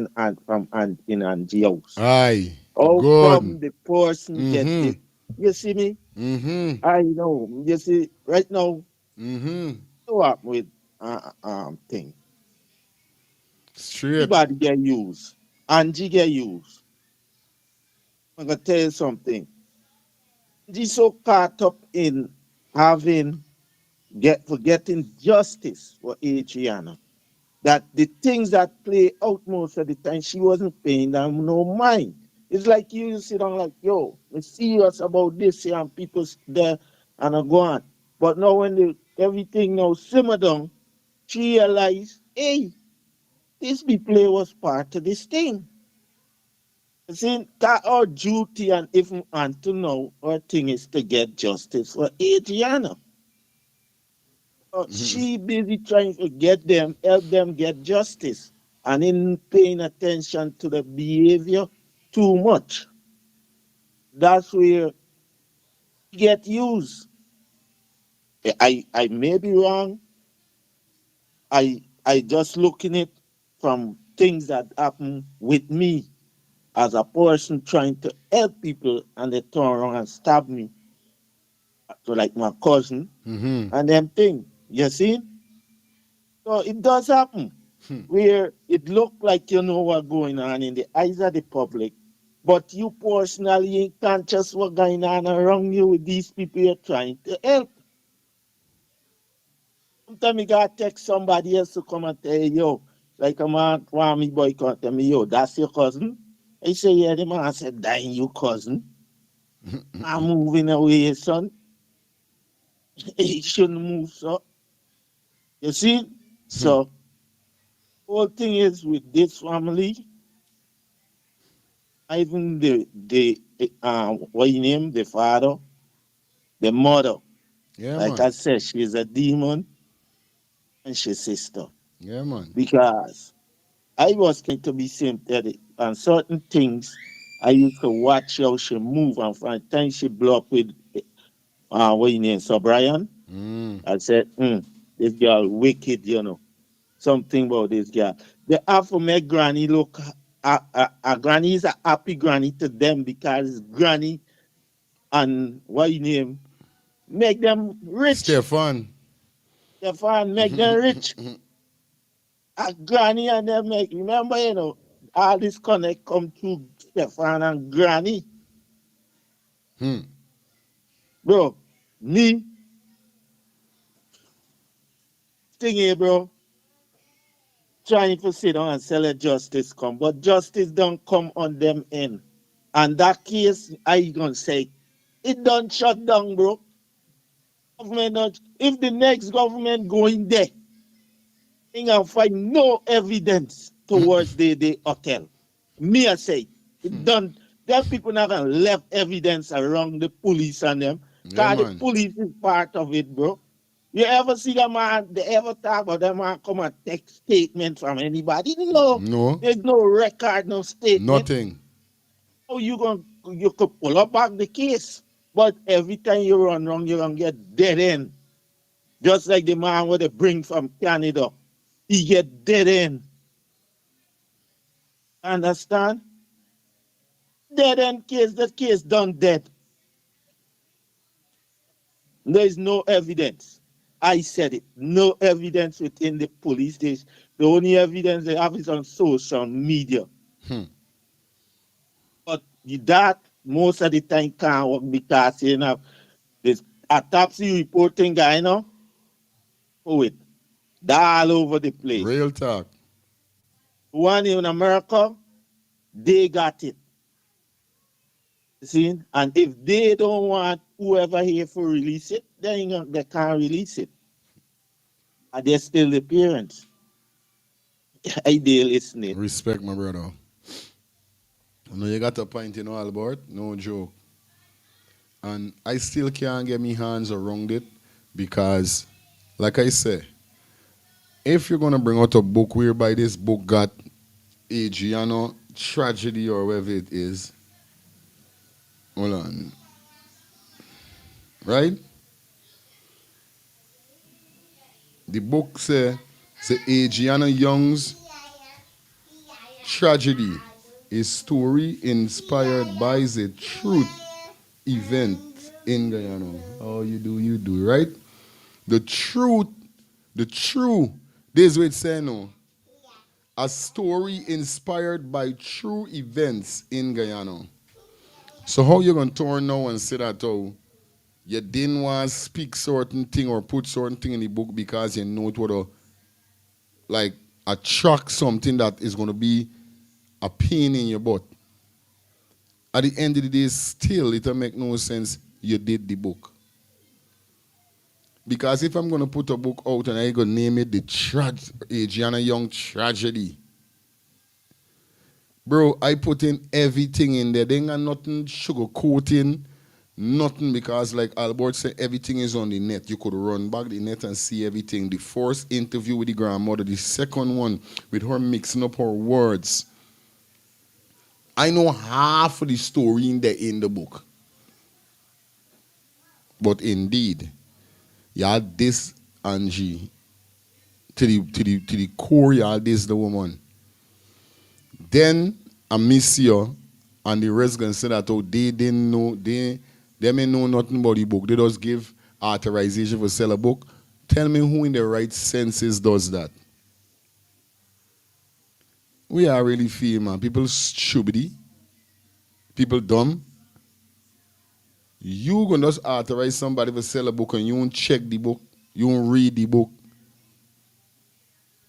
from in Angie house? Aye. How Good. come the person get Mm-hmm. the you see me? Mm-hmm. I know. You see, right now, Mm-hmm. what with thing. Straight. Everybody get used. Angie get used. I'm gonna tell you something. Angie so caught up in having forgetting justice for Adriana. That the things that play out most of the time, she wasn't paying them no mind. It's like you sit down like, yo, I'm serious about this here, and people there and I go on. But now when everything now simmer down, she realize, hey, this be play was part of this thing. You see, that our duty and even until now, our thing is to get justice for Adriana. She busy trying to get them, help them get justice, and in paying attention to the behavior too much. That's where you get used. I may be wrong. I just looking it from things that happen with me as a person trying to help people and they turn around and stab me. So like my cousin Mm-hmm. and them thing. You see? So it does happen where it look like you know what's going on in the eyes of the public, but you personally ain't conscious what's going on around you with these people you're trying to help. Sometimes you gotta text somebody else to come and tell you, yo, like a man, one me boy come tell me, yo, that's your cousin. I say, yeah, the man said, dying you cousin. I'm moving away, son. He shouldn't move, so. You see? So, whole thing is with this family, even what you name the father, the mother. Yeah, Like man. I said, she's a demon and she's sister. Yeah, man. Because I was going to be sympathetic on certain things. I used to watch how she move, and from the time she blow up with what you name, so Brian, Mm. I said, this girl wicked, you know. Something about this girl. They have to make granny look. a granny is a happy granny to them because granny and what you name make them rich. Stefan. Stefan make them rich. A granny and them make remember, all this connect come through Stefan and granny. Hmm. Bro, me thing here, bro, trying to sit down and sell a justice come, but justice don't come on them end. And that case, I gonna say, it done shut down, bro. Government not, if the next government go in there, they gonna find no evidence towards the hotel. Me I say, it done. Them people not gonna left evidence around the police and them. Yeah, Cause the man. police is part of it, bro. You ever see that man? They ever talk about that man come and take statement from anybody? No, No. there's no record, no statement. Nothing. How you could pull up back the case, but every time you run wrong, you're gonna get dead end. Just like the man what they bring from Canada, he get dead end. Understand? Dead end case, that case done dead. There is no evidence. I said it. No evidence within the police station. The only evidence they have is on social media. Hmm. But that most of the time can't work because this autopsy reporting guy, oh it, that all over the place. Real talk. One in America, they got it. You see? And if they don't want whoever here to release it, then they can't release it. And they're still the parents. I they listening. Respect, my brother. I know you got a point in all about, no joke. And I still can't get my hands around it because, like I say, if you're gonna bring out a book whereby this book got Adriana tragedy or whatever it is, hold on, right? The book say Adriana Young's tragedy is story inspired by the truth event in Guyana. How you do, right? The truth, the true, this is what it's saying now. A story inspired by true events in Guyana. So how you gonna turn now and say that you didn't want to speak certain thing or put certain thing in the book because you know it would like attract something that is gonna be a pain in your butt. At the end of the day, still it'll make no sense you did the book. Because if I'm gonna put a book out and I gonna name it the Adriana Young Tragedy, bro, I put in everything in there. They ain't got nothing sugarcoating, nothing because like Albert said, everything is on the net. You could run back the net and see everything. The first interview with the grandmother, the second one with her mixing up her words. I know half of the story in the book. But indeed, you had this Angie to the core, you had this the woman. Then I miss you and the rest gonna say that they didn't know they may know nothing about the book. They just give authorization for sell a book. Tell me who in the right senses does that. We are really feel, man. People stupid, people dumb. You gonna just authorize somebody to sell a book and you won't check the book, you won't read the book.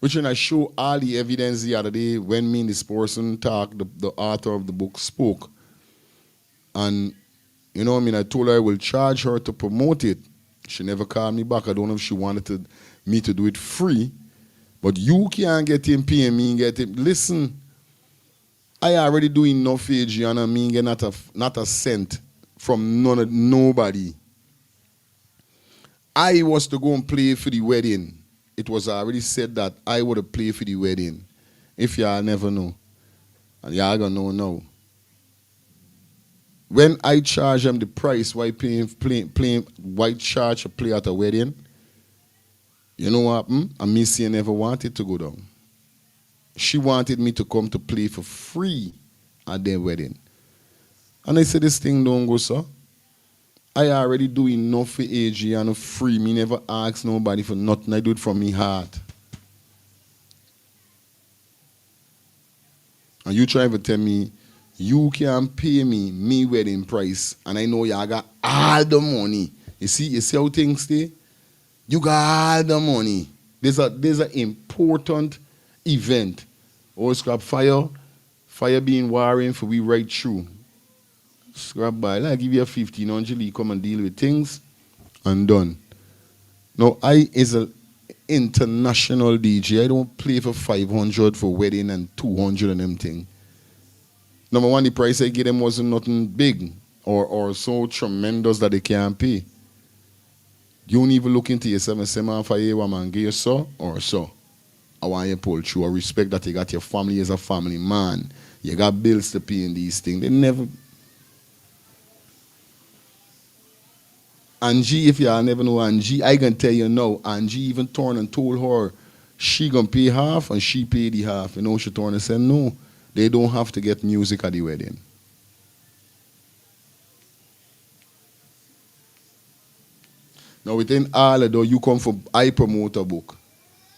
Which when I show all the evidence the other day when me and this person talk, the author of the book spoke. And you know what I mean, I told her I will charge her to promote it. She never called me back. I don't know if she wanted me to do it free. But you can't get him paying me and get him. Listen, I already do enough for Adriana and me and get not a cent from nobody. I was to go and play for the wedding. It was already said that I would have played for the wedding. If y'all never know. And y'all gonna know now. When I charge them the price why why charge a play at a wedding, you know what happened? And Missy never wanted to go down. she wanted me to come to play for free at their wedding. And I said, this thing don't go, sir. I already do enough for Adriana free. Me never ask nobody for nothing. I do it from me heart. And you try to tell me you can pay me wedding price, and I know y'all got all the money. You see how things stay? You got all the money. There's an important event. Oh, scrap fire being warring for we right through. Scrap by, I give you a 1500, come and deal with things, and done. Now I is an international DJ. I don't play for 500 for wedding and 200 and them thing. Number one, the price I give them wasn't nothing big or so tremendous that they can't pay. You don't even look into yourself and say, man, for you, man, give you so or so. I want you to pull through. I respect that you got your family as a family man. You got bills to pay in these things. They never. Angie, if y'all never know Angie, I can tell you now, Angie even turned and told her she gonna pay half and she paid the half. You know, she turned and said, no, they don't have to get music at the wedding. Now within all of that, you come for I promote a book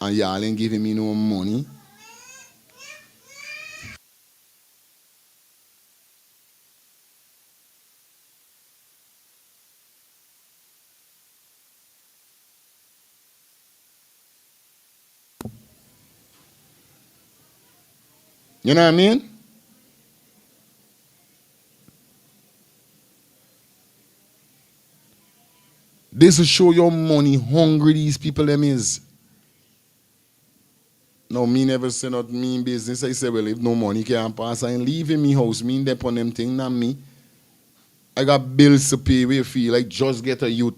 and y'all ain't giving me no money. You know what I mean? This will show you how money hungry these people them is. No, me never say not mean business. I say, well, if no money can't pass, I ain't leaving me house. Me dep on them thing, not me. I got bills to pay. We feel like just get a youth.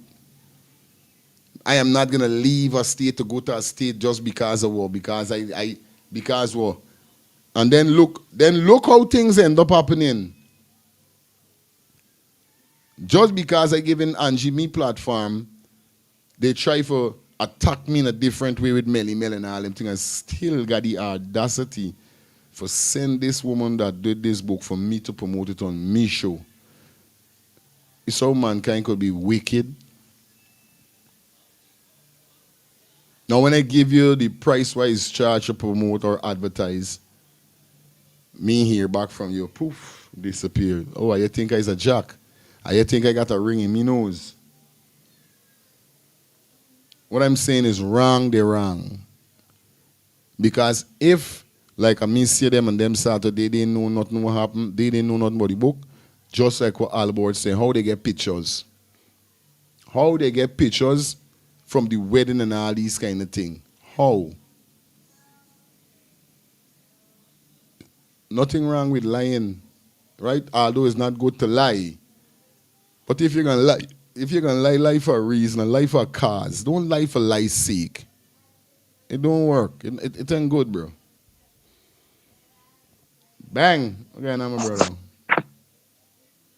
I am not gonna leave a state to go to a state just because of war. Because war. And then look how things end up happening. Just because I given Angie me platform, they try to attack me in a different way with Melly and all them things. I still got the audacity for send this woman that did this book for me to promote it on me show. It's how mankind could be wicked. Now when I give you the price-wise charge to promote or advertise, me hear back from you, poof, disappeared. Oh, you think I's a jack? You think I got a ring in me nose? What I'm saying is wrong, they're wrong. Because if, like I mean, see them and them Saturday, they didn't know nothing what happened, they didn't know nothing about the book, just like what Albert saying, how they get pictures. How they get pictures from the wedding and all these kind of thing. How? Nothing wrong with lying, right? Although it's not good to lie. But if you're gonna lie for a reason, and lie for a cause. Don't lie for lie's sake. It don't work. It ain't good, bro. Bang. Okay, now my brother.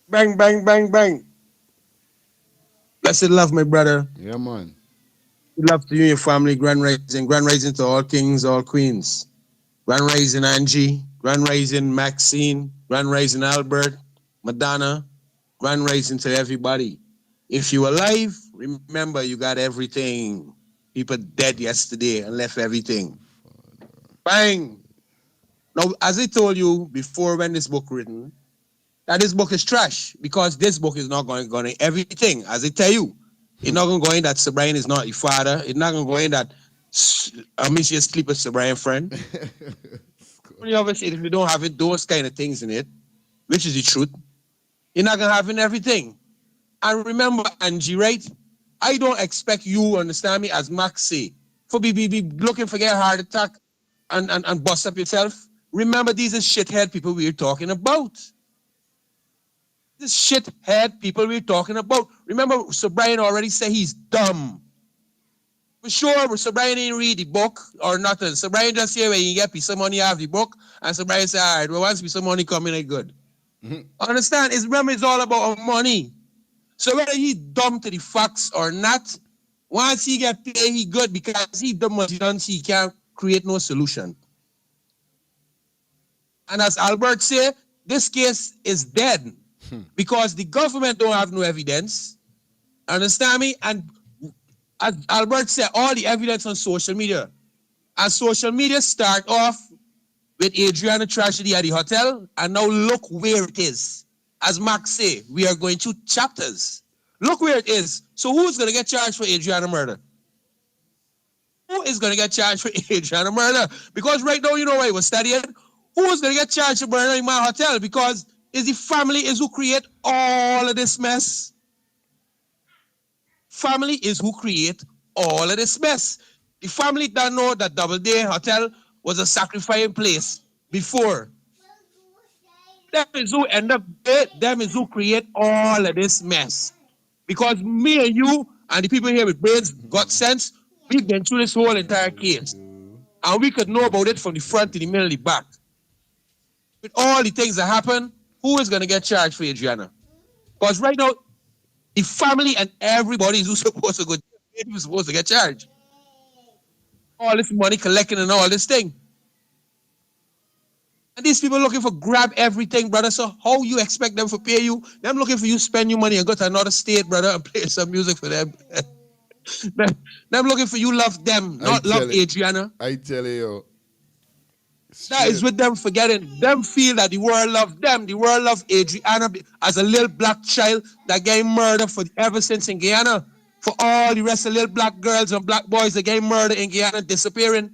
Bang, bang, bang, bang. Blessed love, my brother. Yeah, man. Love to you and your family. Grand rising to all kings, all queens. Grand rising Angie. Grand rising Maxine. Grand rising Albert. Madonna. Grand rising to everybody. If you alive, remember you got everything. People dead yesterday and left everything. Bang. Now, as I told you before when this book written, that this book is trash because this book is not going to everything. As I tell you, it's not going to go in that Sabrian is not your father. It's not going to go in that I miss you sleep with Sabrian friend. Obviously, if you don't have it, those kind of things in it, which is the truth, you're not going to have in everything. And remember, Angie, right? I don't expect you, understand me, as Max say, for be looking for get a heart attack and bust up yourself. Remember, these are shithead people we're talking about. This shithead people we're talking about. Remember, Sir Brian already said he's dumb. For sure, Sir Brian didn't read the book or nothing. Sir Brian just here when you get piece of money out of the book, and Sir Brian say, all right, well, once piece of money coming, it's good. Understand? Remember, it's all about money. So whether he dumb to the facts or not, once he get paid, he good because he dumb what he done, he can't create no solution. And as Albert said, this case is dead because the government don't have no evidence. Understand me? And as Albert said, all the evidence on social media. And social media start off with Adriana tragedy at the hotel, and now look where it is. As Max say, we are going through chapters. Look where it is. So who's going to get charged for Adriana murder? Who is going to get charged for Adriana murder? Because right now, you know why I was studying. Who is going to get charged for murder in my hotel? Because it's the family is who create all of this mess. Family is who create all of this mess. The family don't know that Doubleday Hotel was a sacrificing place before. Them is who end up there. Them is who create all of this mess. Because me and you and the people here with brains, got sense, we've been through this whole entire case. And we could know about it from the front to the middle, the back. With all the things that happen, who is going to get charged for Adriana? Because right now, the family and everybody is who's supposed to go, who's supposed to get charged. All this money collecting and all this thing. And these people looking for grab everything, brother. So how you expect them to pay you? Them looking for you spend your money and go to another state, brother, and play some music for them. them looking for you love them, not love Adriana. I tell you. That is with them forgetting. Them feel that the world love them. The world love Adriana as a little black child that getting murdered for ever since in Guyana. For all the rest of little black girls and black boys that getting murdered in Guyana disappearing.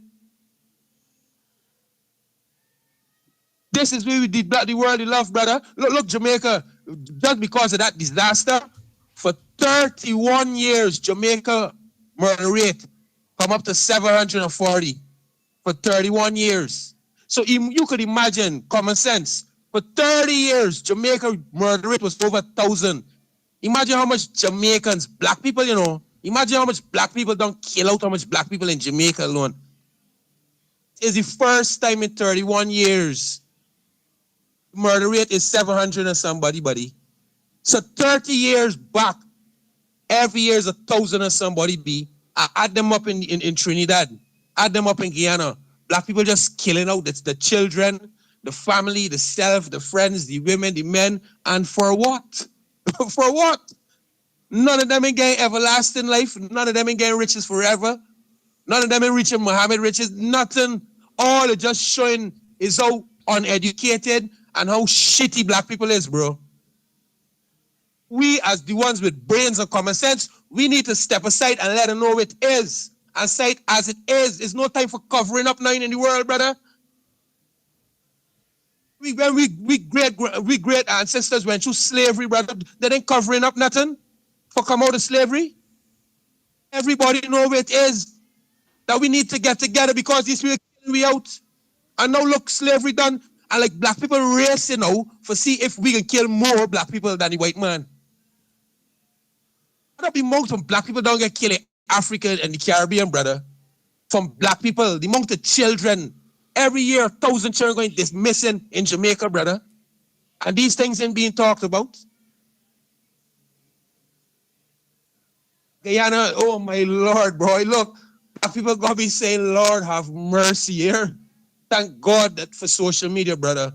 This is where the world love, brother. Look, Jamaica, just because of that disaster, for 31 years, Jamaica murder rate come up to 740 for 31 years. So you could imagine, common sense, for 30 years, Jamaica murder rate was over 1,000. Imagine how much Jamaicans, black people, you know, imagine how much black people don't kill out how much black people in Jamaica alone. It's the first time in 31 years murder rate is 700 and somebody, buddy. So 30 years back, every year is 1,000 and somebody be. I add them up in Trinidad, add them up in Guyana. Black people just killing out. It's the children, the family, the self, the friends, the women, the men. And for what? For what? None of them ain't getting everlasting life. None of them ain't getting riches forever. None of them ain't reaching Muhammad riches. Nothing. All it just showing is how uneducated and how shitty black people is, bro. We, as the ones with brains and common sense, we need to step aside and let them know it is. And say it as it is. It's no time for covering up nothing in the world, brother. We great ancestors went through slavery, brother. They didn't covering up nothing for come out of slavery. Everybody know where it is. That we need to get together because these people are killing we out. And now look, slavery done. And like black people racing now for see if we can kill more black people than the white man. I don't be most of black people don't get killed in Africa and the Caribbean, brother. From black people, the amount of children, every year 1,000 children going missing in Jamaica, brother. And these things ain't being talked about. Guyana, oh my Lord, bro. Look, black people gonna be saying, Lord, have mercy here. Thank God that for social media, brother.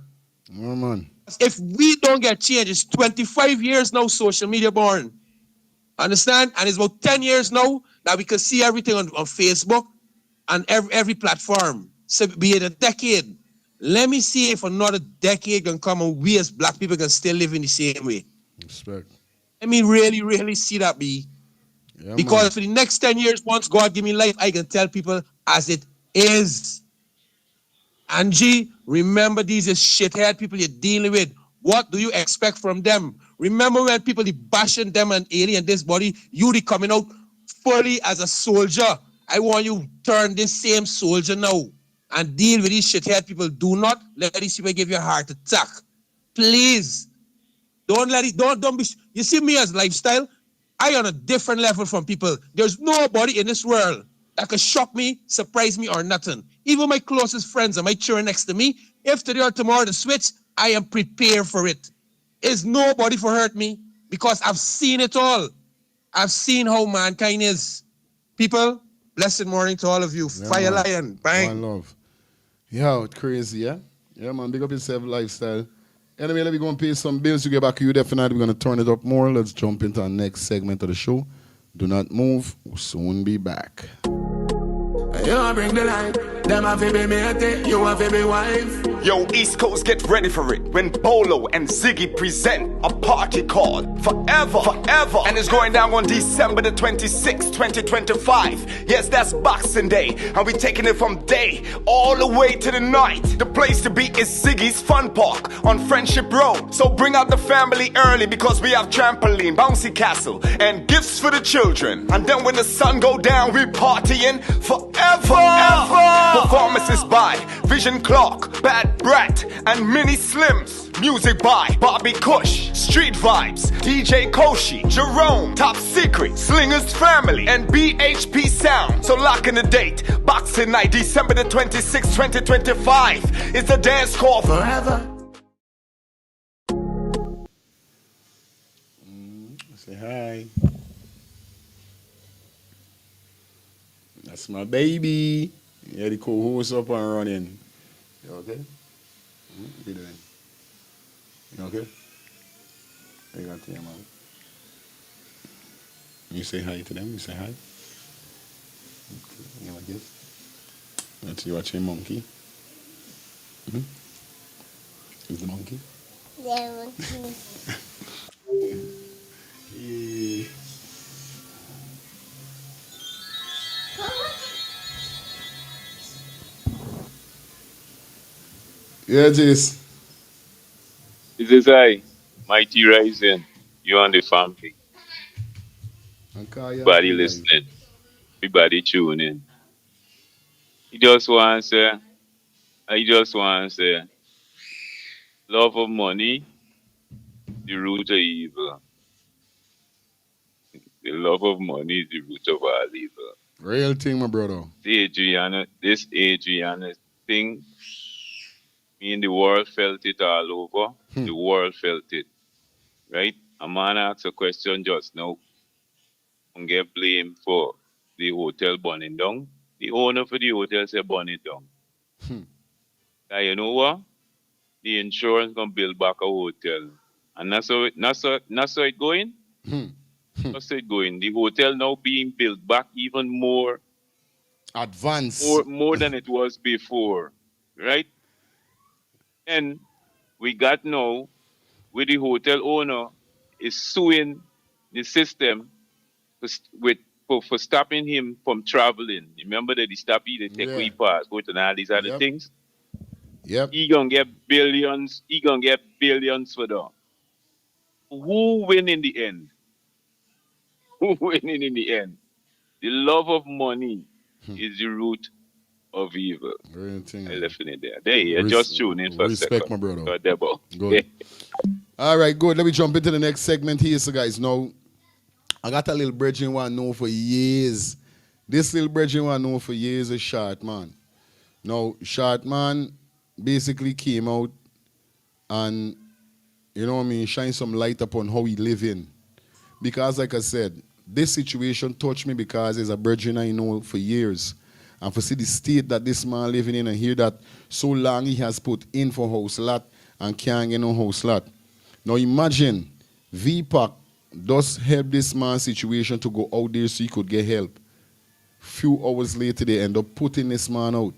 Oh, man. If we don't get change, it's 25 years now social media born. Understand? And it's about 10 years now that we can see everything on Facebook and every platform. So be it a decade. Let me see if another decade can come and we as black people can still live in the same way. Respect. Let me really, really see that be. Yeah, because man. for the next 10 years, once God give me life, I can tell people as it is. Angie, remember these is shithead people you're dealing with. What do you expect from them? Remember when people be bashing them and alien this body, you be coming out fully as a soldier. I want you to turn this same soldier now and deal with these shithead people. Do not let these people give you a heart attack. Please. Don't let it, don't be, you see me as lifestyle, I on a different level from people. There's nobody in this world that can shock me, surprise me, or nothing. Even my closest friends and my children next to me, if today or tomorrow the switch, I am prepared for it. There's nobody for hurt me because I've seen it all. I've seen how mankind is. People, blessed morning to all of you. Yeah, Fire man. Lion, bang. One love. Yo, it's crazy, yeah? Yeah, man, big up yourself, lifestyle. Anyway, let me go and pay some bills to get back to you. Definitely, we're going to turn it up more. Let's jump into our next segment of the show. Do not move. We'll soon be back. You bring the light. Them have to be mate, you have to be wife. Yo, East Coast, get ready for it when Bolo and Ziggy present a party called Forever, Forever. And it's going down on December the 26th, 2025. Yes, that's Boxing Day. And we're taking it from day all the way to the night. The place to be is Ziggy's Fun Park on Friendship Road. So bring out the family early because we have trampoline, bouncy castle, and gifts for the children. And then when the sun go down, we partying forever. Performances by Vision Clark, Bad Brat, and Mini Slims. Music by Bobby Kush, Street Vibes, DJ Koshi, Jerome, Top Secret, Slingers Family, and BHP Sound. So lock in the date. Boxing Night, December the 26th, 2025. It's the dance call forever. Say hi. That's my baby. Yeah, the co-host up and running. You okay? What you doing? You okay? I got to you, man. You say hi to them? You say hi? You like this? Let's see, watching monkey. Mm-hmm. Is the monkey? Yeah, monkey. Yeah. Yeah, Jace. This is I, Mighty Rising, you and the family. Everybody listening, everybody tuning. I just want to say, love of money, the root of evil. The love of money is the root of all evil. Real thing, my brother. This Adriana thing, me and the world felt it all over. The world felt it, right? A man asked a question just now. And get blamed for the hotel burning down. The owner for the hotel said burn it down. Now you know what? The insurance gonna build back a hotel. And that's how it going? That's how it going. The hotel now being built back even more advanced. More than it was before. Right? And we got now with the hotel owner is suing the system for stopping him from traveling. Remember that he stopped you to take away passport and all these other things? Yep. He gonna get billions. He gonna get billions for that. Who win in the end? Who winning in the end? The love of money is the root of evil. I left it there. There you just tune in for a second. Respect, my brother. Good. All right, good. Let me jump into the next segment here. So, guys, now, I got a little brethren who I know for years. This little brethren who I know for years is Short Man. Now, Short Man basically came out and, you know what I mean, shine some light upon how he live in. Because, like I said, this situation touched me because there's a brethren I know for years. And for see the state that this man living in and hear that so long he has put in for house lot and can't get no house lot. Now imagine VPAC does help this man's situation to go out there so he could get help. Few hours later they end up putting this man out.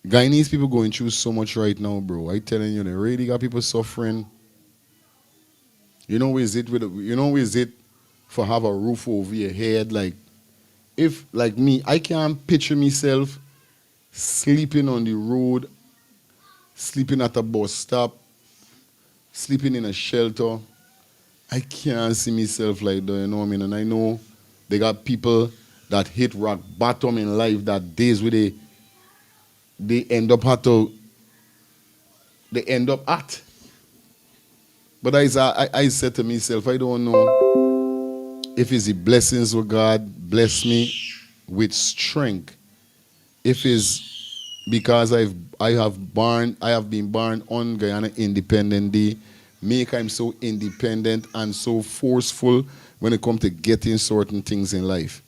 Guyanese people going through so much right now, bro. I telling you, they really got people suffering. You know, is it for have a roof over your head? Like, if like me, I can't picture myself sleeping on the road, sleeping at a bus stop, sleeping in a shelter. I can't see myself like that, you know what I mean? And I know they got people that hit rock bottom in life, that days where they end up at. But I said to myself, I don't know if it's the blessings of God bless me with strength. If it's because I have been born on Guyana Independent Day, make I'm so independent and so forceful when it comes to getting certain things in life.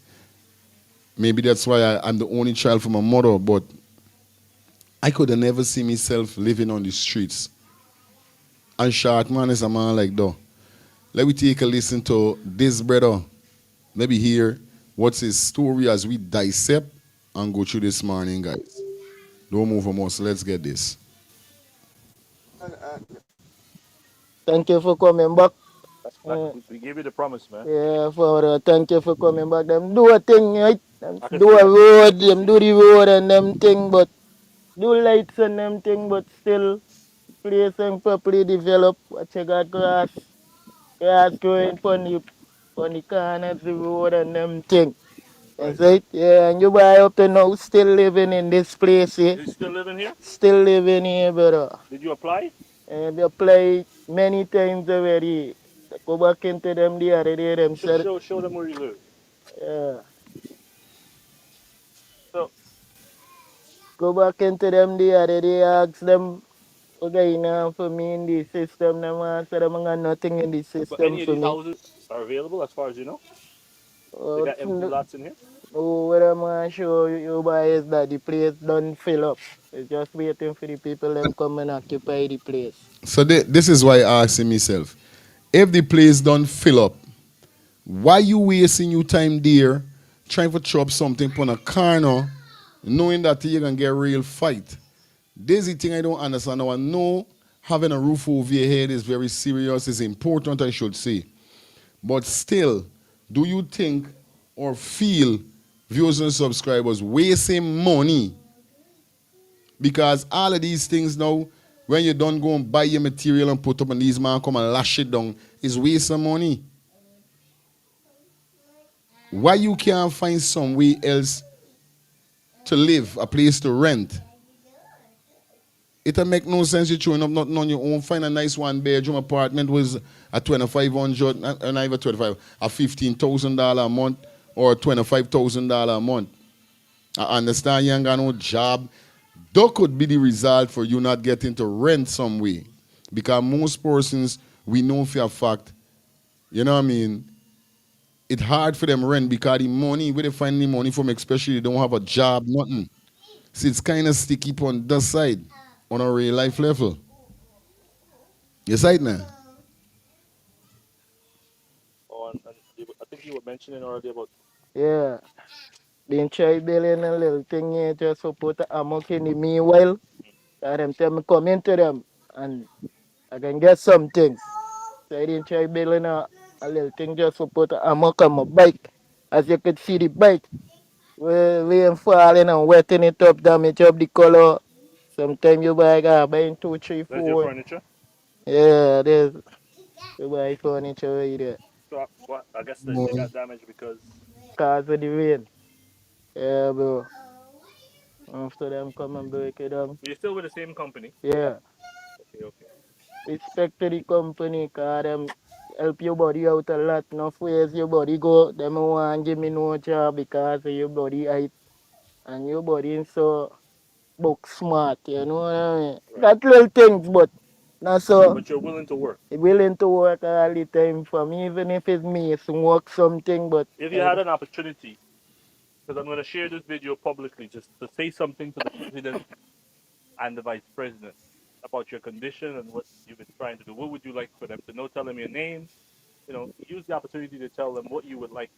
Maybe that's why I'm the only child from my mother, but I could have never see myself living on the streets. And short man is a man like that. Let me take a listen to this brother. Maybe hear what's his story as we dissect and go through this morning, guys. Don't move from us. Let's get this. Thank you for coming back. We gave you the promise, man. Yeah, for thank you for coming back. Them do a thing, right? Them do a road, them do the road and them thing, but do lights and them thing, but still place and properly develop. What you got grass growing on the corners, the road and them thing. That's right. Yeah, and you buy up to now, still living in this place, eh? You still living here? Still living here, brother. Did you apply? And they play many times already. Go back into them the other day, them said, Show them where you live. yeah. So Go back into them the other day, ask them, okay, now for me in the system, them answer them, I got nothing in the but system any of for these me. houses are available as far as you know? They Oh, got empty lots in here? what I'm gonna show you by is that the place don't fill up. It's just waiting for the people them come and occupy the place. So this is why I ask myself, if the place don't fill up, why you wasting your time there trying to chop something on a corner, knowing that you're gonna get a real fight? This is the thing I don't understand. Now I know having a roof over your head is very serious, is important, I should say. But still, do you think or feel viewers and subscribers wasting money? Because all of these things now, when you don't go and buy your material and put up and these man come and lash it down, is wasting money. Why you can't find somewhere else to live, a place to rent? It'll make no sense you throwing up nothing on your own. Find a nice one bedroom apartment with a 2,500, not even 25, a $15,000 a month or $25,000 a month. I understand you ain't got no job. That could be the result for you not getting to rent somewhere. Because most persons, we know for a fact, you know what I mean, it's hard for them rent because the money, where they find the money from, especially they don't have a job, nothing. So it's kind of sticky on that side, on a real life level. You see it now? Oh, and I think you were mentioning already about Yeah. Been try building a little thing here just to put a amok in the meanwhile. And them tell me come into them and I can get something. So I didn't try building a little thing just to put a amok on my bike. As you could see the bike. We falling and wetting it up, damage up the color. Sometimes you buying 2, 3, 4. furniture. Yeah, there's you buy furniture right there. So I guess they got damaged because Cause of the rain. Yeah, bro. After them come and break it down. you're still with the same company. Yeah. Okay. Respect to the company, cause them help your body out a lot. No ways your body go, them want give me no job because of your body height. And your body is so book smart, you know what I mean? Got little things, but not so But you're willing to work. willing to work all the time for me, even if it's me, some work something, but If you had an opportunity, because I'm going to share this video publicly, just to say something to the president and the vice president about your condition and what you've been trying to do, what would you like for them to know? Tell them your name. Use the opportunity to tell them what you would like.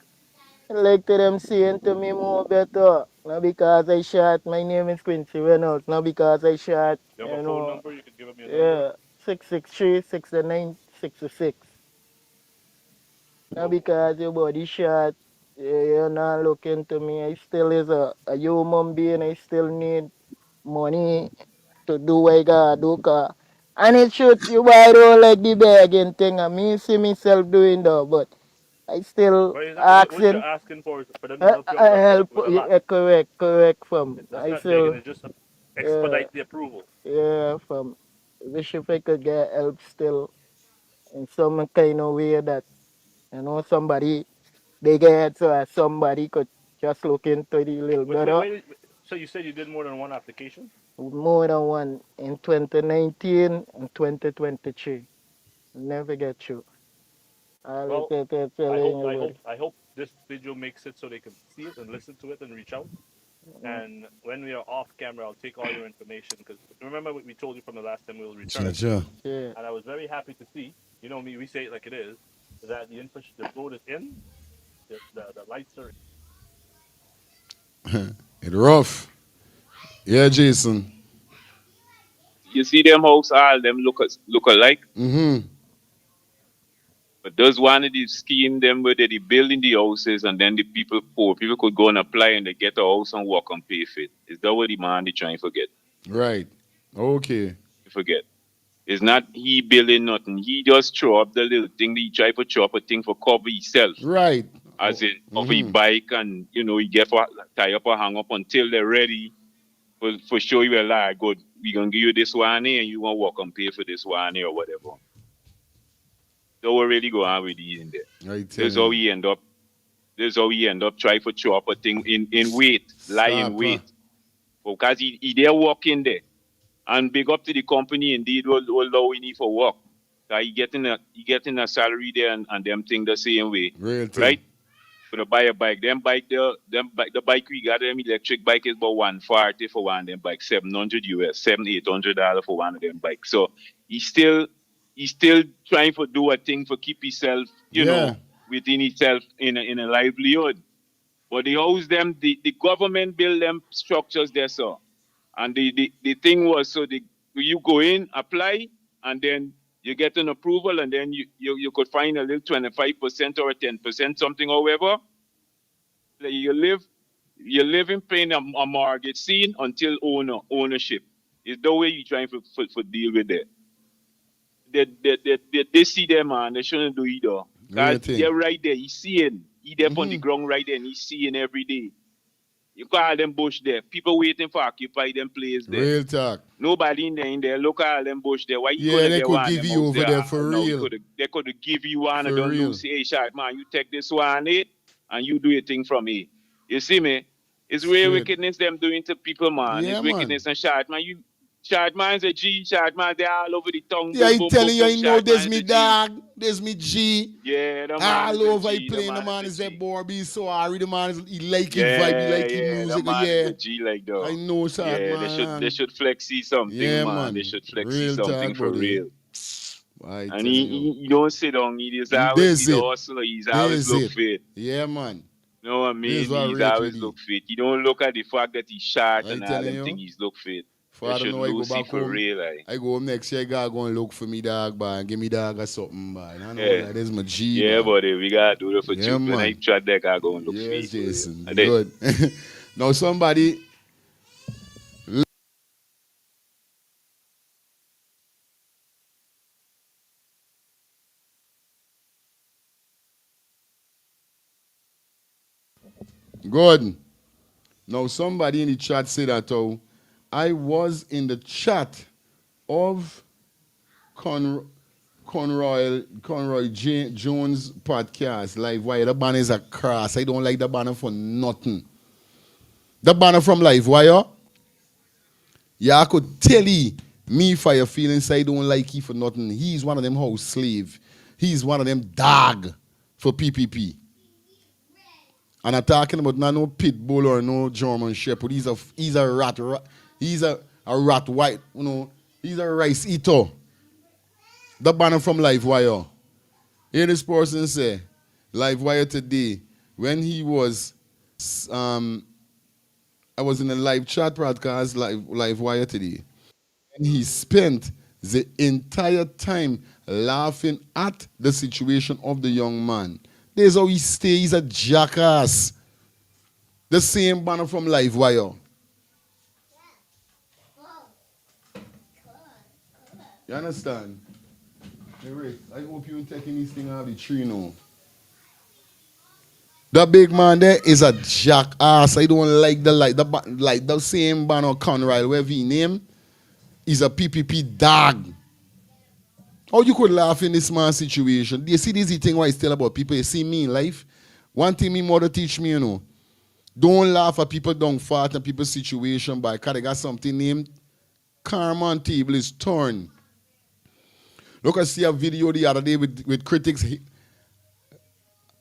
I like to them saying to me more better. Not because I shot, my name is Quincy Reynolds, not because I shot, You have a phone number? You can give them your number. yeah, 663-6966. Not because your body shot, you're not looking to me. I still is a human being. I still need money to do what I gotta do. And it should, you buy don't like the begging thing. I mean, see myself doing that, but I still What you're asking. asking for is for them to help you I out help, with a lot. yeah, correct, from. That's I not begging. feel, It's just yeah, expedite the approval. yeah, from. Wish if I could get help still in some kind of way that, somebody, they get so that somebody could just look into the little brother. So you said you did more than one application? More than one in 2019 and 2023. Never get you. I'll Well, tell I you hope in your I word. hope I hope this video makes it so they can see it and listen to it and reach out. And when we are off camera, I'll take all your information because remember what we told you from the last time we'll Sure, return. sure. Yeah. And I was very happy to see, you know me, we say it like it is, that the road is in, the lights are It rough. Yeah, Jason. You see them house all them look alike. Mm-hmm. But those one of the scheme them where they building the houses and then the poor people could go and apply and they get a house and work and pay for it. Is that what the man they trying to forget? Right. Okay. Forget. It's not he building nothing. He just throw up the little thing. He try to throw up a thing for cover himself. Right. As in cover his Mm-hmm. bike and he get for tie up or hang up until they're ready for show you a lie. Good. We gonna give you this one here and you gonna work and pay for this one here or whatever. Don't really go on with these in there. I tell This is how you. we end up. This is how we end up trying to throw up a thing in wait, lie in Stop. wait. Because he there working there. And big up to the company indeed will allow him for work. So he getting a salary there and them thing the same way. Real thing. Right? For to buy a bike. The bike we got them electric bike is about 140 for one of them bike, $700, $700-800 for one of them bike. So he's still trying to do a thing for keep himself, Yeah. within himself in a livelihood. But the house them the government build them structures there, so. And the thing was so you go in, apply, and then you get an approval, and then you could find a little 25% or a 10% something, however. You live in paying a mortgage scene until ownership. Is the way you trying for deal with it. They see them, man. They shouldn't do either. Real Because thing. they're right there. He's seeing. He there on the Mm-hmm. ground right there, and he's seeing every day. You call them bush there. People waiting for occupy them place there. Real talk. Nobody in there. Look at them bush there. Why you Yeah, gonna they get could one of give them you house over there? there for No, real. they could give you one and For don't real. lose. Hey, shot man, you take this one, and you do your thing from here. You see me? It's real Straight. wickedness them doing to people, man. Yeah, It's man. wickedness and shot man. Shot man's a G. Shot man, they all over the tongue. Yeah, Boom, I boom, telling boom, you, boom. I know Shot there's man's me a G. dog, there's me G. Yeah, the man All is a over I G. The playing, the man man is is a that G. boy be sorry, the man is, he like his vibe, he Yeah, like his yeah, the music, man is yeah. a G like I that. know that, Yeah, they man. should flexy something, Yeah, man. They man. should flexy Real something talk, for buddy. real. I And tell you. he don't sit down. This He's a it. hustler. He's always This look it. fit. Yeah, man. You know what I This is mean? what I He's rate with always you. look fit. He don't look at the fact that he's short I and all telling them things. you. He's look fit. For They I don't should know, I go lose it back for home. real, like. I go home next year, God go and look for me, dog, boy, and give me dog or something, boy. I know Yeah, that is my G, yeah, boy. buddy. We gotta do it for Yeah, you. When I man. try that, I go and look for you Yes, for real. Jason. And then, Good. Now somebody good. Now somebody in the chat said that I was in the chat of Conroy Jones podcast Live Wire. The banner is a cross. I don't like the banner for nothing. The banner from Live Wire. Yeah, I could tell he me for your feelings. I don't like he for nothing. He's one of them house slave. He's one of them dog for PPP. And I'm talking about not no pit bull or no German shepherd. He's a he's a rat white, he's a rice eater. The banner from Live Wire. Here this person say, Live Wire today, when he was I was in a live chat broadcast, live Wire today. And he spent the entire time laughing at the situation of the young man. There's how he stays, he's a jackass. The same banner from Live Wire. You understand? Hey, Rick, I hope you're taking this thing out of the tree now. The big man there is a jackass. I don't like the same banner Conrad, whatever he name, is a PPP dog. How you could laugh in this man's situation? You see this thing why I tell about people, you see me in life? One thing me mother teach me, don't laugh at people don't fart and people's situation by because they got something named karma on table is torn. Look, I see a video the other day with critics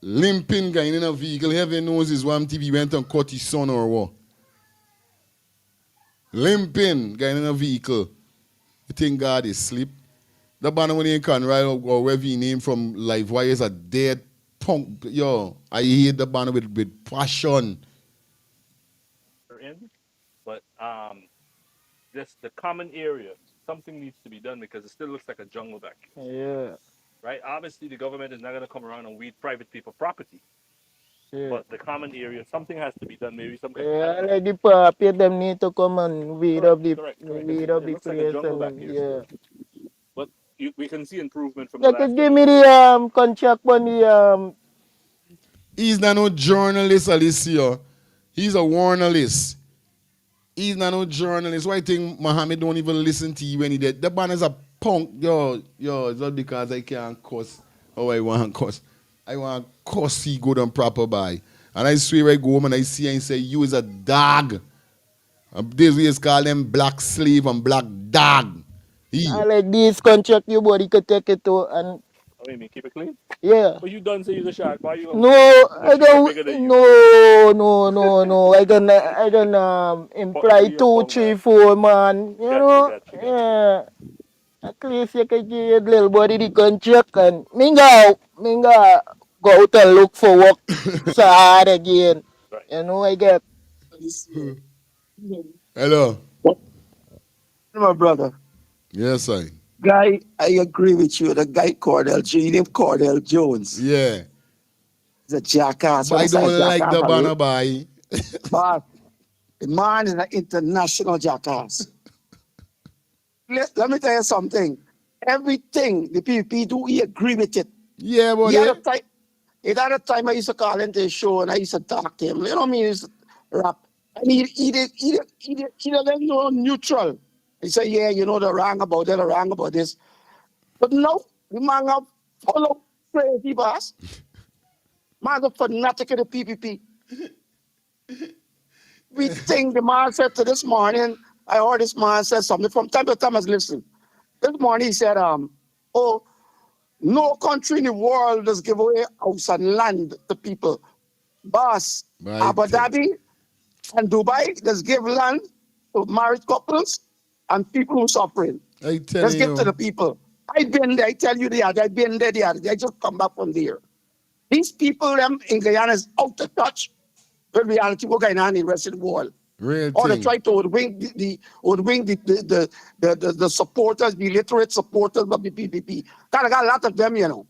limping guy in a vehicle. Heaven knows his one TV went and caught his son or what. Limping guy in a vehicle. You think God is asleep? The banner when he can ride or wherever he name from live wires a dead punk. Yo, I hate the banner with passion. In, but this the common area. Something needs to be done because it still looks like a jungle back here. Yeah. Right? Obviously, the government is not going to come around and weed private people property. Yeah. But the common area, something has to be done. Maybe some kind. Yeah, like the papi them need to come and weed up the Correct. weed It, up it the looks like a place jungle back and here yeah. still. But we can see improvement from the You could last give time. me the contract on the He's not no journalist, Alicia. He's a journalist. He's not no journalist. Why you think Muhammad don't even listen to you when he did? The man is a punk. Yo, it's not because I can't cuss how I want to cuss. I want to cuss he good and proper by. And I swear I go home and I see and say, you is a dog. And this way is call them black slave and black dog. I like this contract your body could take it to and Oh, you mean keep it clean? yeah. But you done say you're a shark. Why you No, the I shark bigger than don't. you? No. I can imply You're a 2, bum 3, man. 4 man. You know, Gotcha. yeah. At least you can give little body the contract and minga go out and look for work so hard again. Right. You know, I get. Hello. My brother. Yes, I. Guy, I agree with you. The guy Cordell, G named Cordell Jones. Yeah. He's a jackass. But When I say don't like jackass, the I banner mean, by. but the man is an international jackass. Let me tell you something. Everything the PvP do, he agree with it. Yeah, He buddy. had a time, it had a time I used to call into his show and I used to talk to him. You know what I mean? He used to rap. And he didn't know neutral. He said, yeah, you know, they're wrong about that, they're wrong about this. But no, the man have follow crazy boss. Man, the fanatic of the PPP. We think the man said to this morning, I heard this man said something from time to time I was listening. This morning he said, oh, no country in the world does give away house and land to people. Boss, Abu Dhabi and Dubai does give land to married couples and people who are suffering. I tell Let's give to you. the people. I've been there, I tell you the other, I've been there the other day. I just come back from there. These people them in Guyana is out of touch with reality what's going on in the rest of the world. Real Or they thing. try to would wing the supporters, the literate supporters of the PPP. Kind of got a lot of them, you know.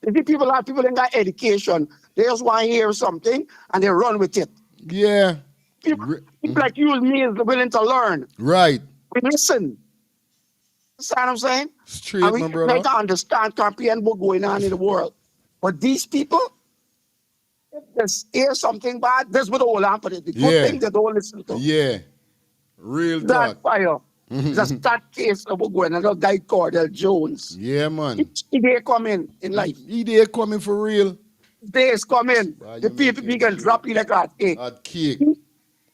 If people ain't got education, they just want to hear something and they run with it. Yeah. People like you and me is willing to learn. Right. We listen. See what I'm saying? Straight, And we my brother. try to understand, comprehend what's going on in the world. But these people, if they hear something bad, that's what all happen. The good Yeah. thing they don't listen to. Yeah. Real That talk. fire. Just that case of what's going on. Another guy called Jones. Yeah, man. He day coming in life. He there coming for real. Days coming. Why The you people making can sure? drop you like a cake. At cake. He's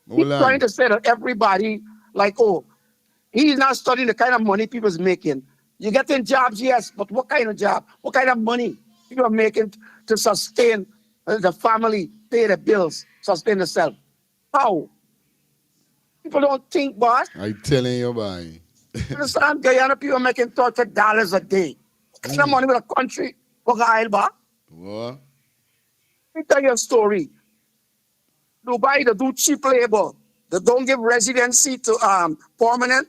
Hold trying on. to say to everybody, like, oh, he's not studying the kind of money people's making. You're getting jobs, yes, but what kind of job? What kind of money people are making to sustain the family, pay the bills, sustain themselves? How? People don't think, boss. I telling you, boy. Understand? Guyana people are making $30 a day. What kind of money with a country? What? What? Let me tell you a story. Dubai, they do cheap labor. They don't give residency to permanent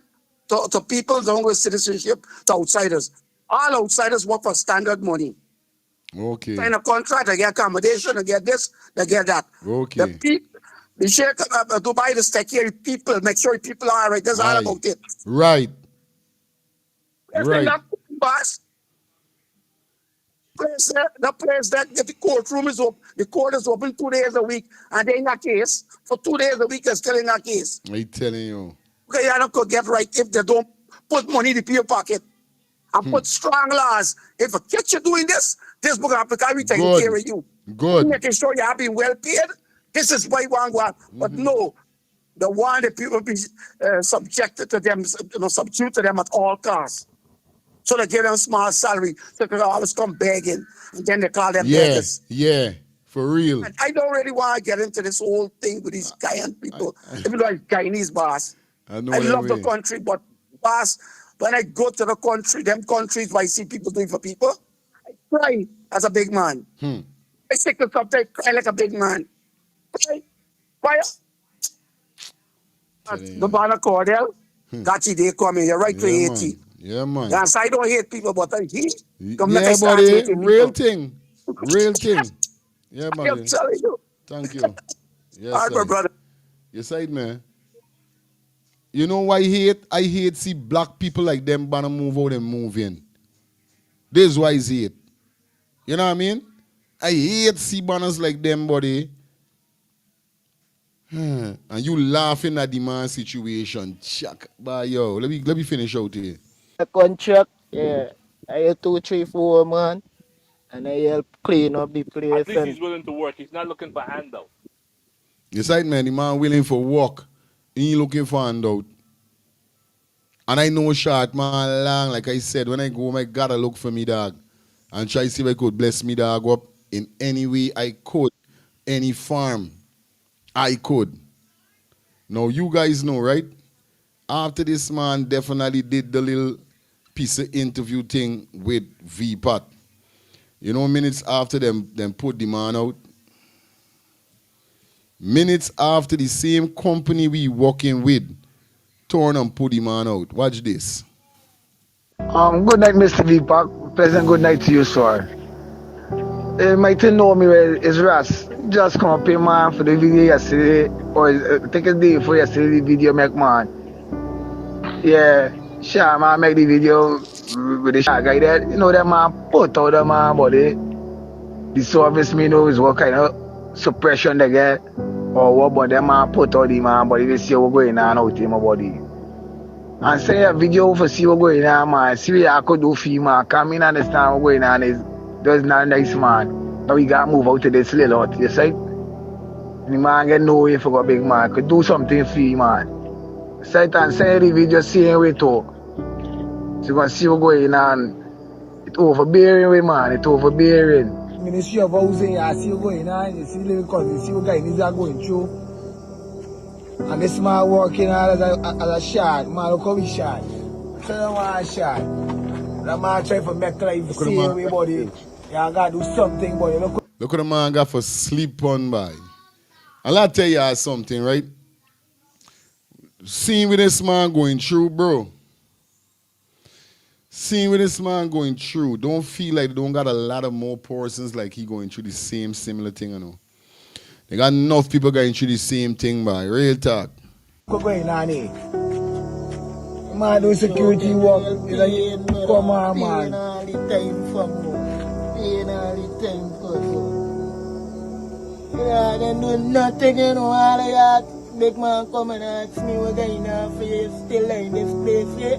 to people, they don't give citizenship to outsiders. All outsiders work for standard money. Okay. Sign a contract, they get accommodation, they get this, they get that. Okay. The Sheikh Dubai, they take care of people, make sure people are all right. That's all Aye. about it. Right. Right. Right. That boss. The place that the courtroom is open, the court is open 2 days a week, and they in a case for 2 days a week, they're still in a case. I telling you. Okay, you could get right if they don't put money in your pocket and put strong laws. If a catch you doing this book Africa, we taking Good. care of you. Good. Making sure you have been well paid. This is why one go. But no, the one that people be subjected to them, subject to them at all costs. So they give them small salary. So they always come begging. And then they call them Yeah, beggars. yeah, for real. And I don't really want to get into this whole thing with these Ghanaian people. Even though I'm Guyanese, boss. I know I them love the way. country, but boss, when I go to the country, them countries where I see people doing for people, I cry as a big man. I stick to something, cry like a big man. Cry. Why? The Banner Cordell, Gachi, they come in, you're right to Yeah, hate man. it. Yeah, man. Yes, I don't hate people, but I hate. Come like I Yeah, start buddy. hating Real people. thing. Real thing. Yeah, I'm buddy. telling you. Thank you. Yes, Harbour, sir. brother. Yes, side, man. You know why I hate? I hate see black people like them banna move out and move in. This is why I hate. You know what I mean? I hate see banners like them, buddy. And you laughing at the man situation. Chuck. But yo, let me finish out here. A contract, yeah. I had 2, 3, 4 man, and I help clean up the At place least and he's willing to work. He's not looking for handout. You side man, the man willing for work. He ain't looking for handout. And I know short man long, like I said, when I go home, I gotta look for me dog. And try to see if I could bless me dog up in any way I could. Any farm I could. Now you guys know, right? After this man definitely did the little piece of interview thing with V-Pot. You know, minutes after them put the man out. Minutes after the same company we working with turn and put the man out. Watch this. Good night, Mr. Deepak. Pleasant good night to you, sir. Might know me well is Ras. Just come up here, man, for the video yesterday, or take a day for yesterday, the video make man. Yeah, sure, man, make the video with the shark guy there. You know, that man put out the man body. The service me know is what kind of suppression they get, or what, but that man put out the man body. They see what going on out in my body. And say a video for see what going on, man. See what I could do for you, man. Come in understand what going on is does not nice, man. Now we got to move out to this little hut, you see? And the man get no way for a big man. Could do something for you, man. Say it and say the video same way too. So you can see what going on. It's overbearing way, man. It's overbearing. Ministry of Housing, I see what going on. You see little cousins, see what guys are going through. And this man working as a shot, man, look how he shot. So that man shot. That man try to make life the same way, buddy. Yeah, I gotta do something, buddy. Look what the man got for sleep on by. I'll tell you something, right? Seeing with this man going through, bro. Seeing with this man going through, don't feel like they don't got a lot of more persons like he going through the same similar thing, I know. They got enough people going through the same thing, by real talk. What's going on here? Man, do security work. Come on, man. paying all the time for more. Paying all the time for more. Yeah, they do nothing, you know, all of that. Big man come and ask me what going on for you still in this place, yeah?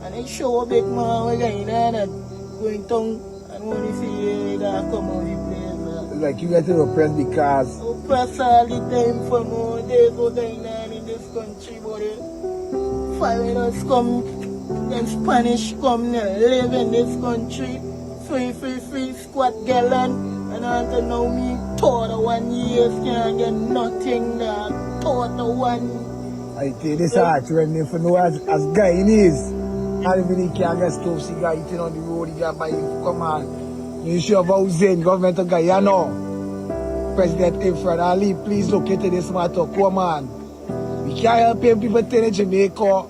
And I show big man what going on and going down and want to see you that come out the place. Like you get to oppress because Oppress all the time for more. There's what going on in this country, buddy. Foreigners come, them Spanish come now, live in this country. Free, squat gallon. And until now, me thought of 1 year can't get nothing there. Thought of one. I tell you this hard when if you know as Guyanese. I really can't get stuff, see guy eating on the road, you got buy come on. Ministry of Housing, government of Guyana. President Ifrad Ali, please look into this matter. Come on. We can't help people in Jamaica.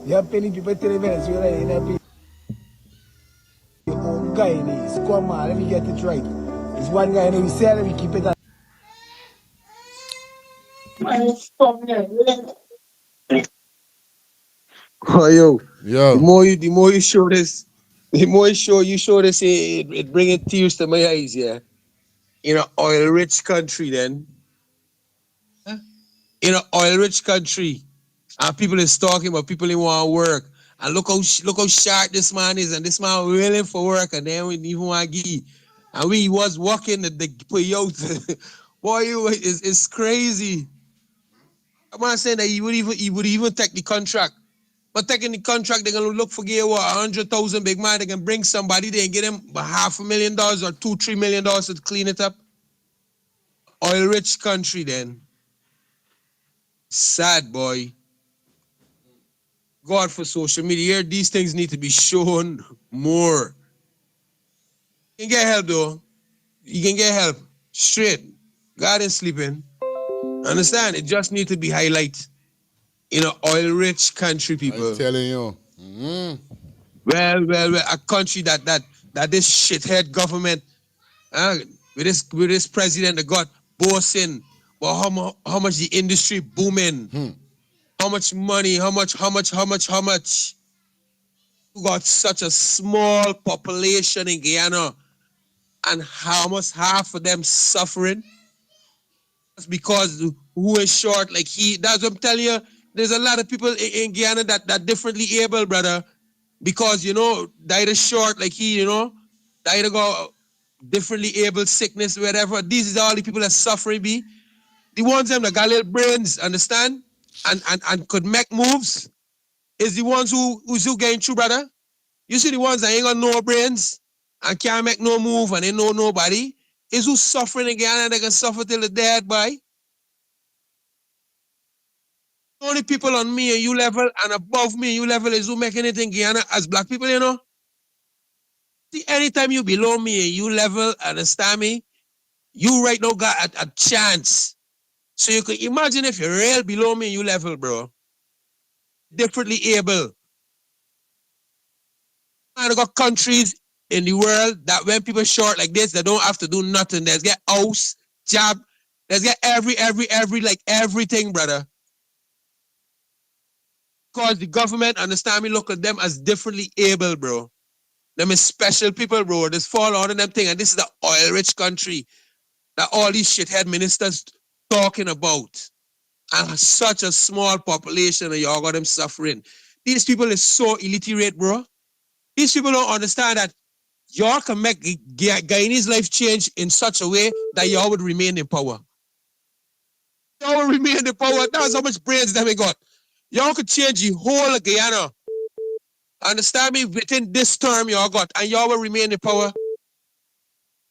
You help people in Venezuela. You help your own Guyanese. Come on, let me get it right. It's one guy and we say we keep it. Oh, yo. Yo. The more you show this, it bringing tears to my eyes, yeah. In an oil-rich country, then. In an oil-rich country, and people is talking about people who want to work. And look how sharp this man is, and this man willing for work, and then we even want to give. And we was working the pay out. Boy, it's crazy. I'm not saying that he would even take the contract. But taking the contract, they're gonna look for get what 100,000 big man. They can bring somebody, they can get them $500,000 or $2-3 million to clean it up. Oil rich country then. Sad boy. God for social media. These things need to be shown more. You can get help though. You can get help. Straight. God is sleeping. Understand? It just need to be highlighted. In an oil-rich country, people. I'm telling you. Well, a country that this shithead government, with this president that got bossing, well, how much the industry booming, how much money, how much. We got such a small population in Guyana, and how much half of them suffering. That's because who is short, like he. That's what I'm telling you. There's a lot of people in Guyana that differently able, brother. Because, died is short, like he, died got differently able sickness, whatever. These are all the people that suffering be. The ones them that got little brains, understand? And could make moves is the ones who's getting through, brother. You see the ones that ain't got no brains and can't make no move and they know nobody, is who suffering again and they can suffer till the dead, boy. Only people on me and you level and above me and you level is who make anything Guyana as black people, See, anytime you below me and you level, understand me, you right now got a chance. So you could imagine if you're real below me and you level, bro. Differently able. And I got countries in the world that when people short like this, they don't have to do nothing. There's get house, job, there's get everything, brother. Because the government, understand me, look at them as differently able, bro. Them is special people, bro. This fall on them thing. And this is the oil-rich country that all these shithead ministers talking about. And such a small population and y'all got them suffering. These people is so illiterate, bro. These people don't understand that y'all can make Guyanese life change in such a way that y'all would remain in power. Y'all will remain in power. That's how much brains that we got. Y'all could change the whole of Guyana. Understand me? Within this term y'all got, and y'all will remain in power.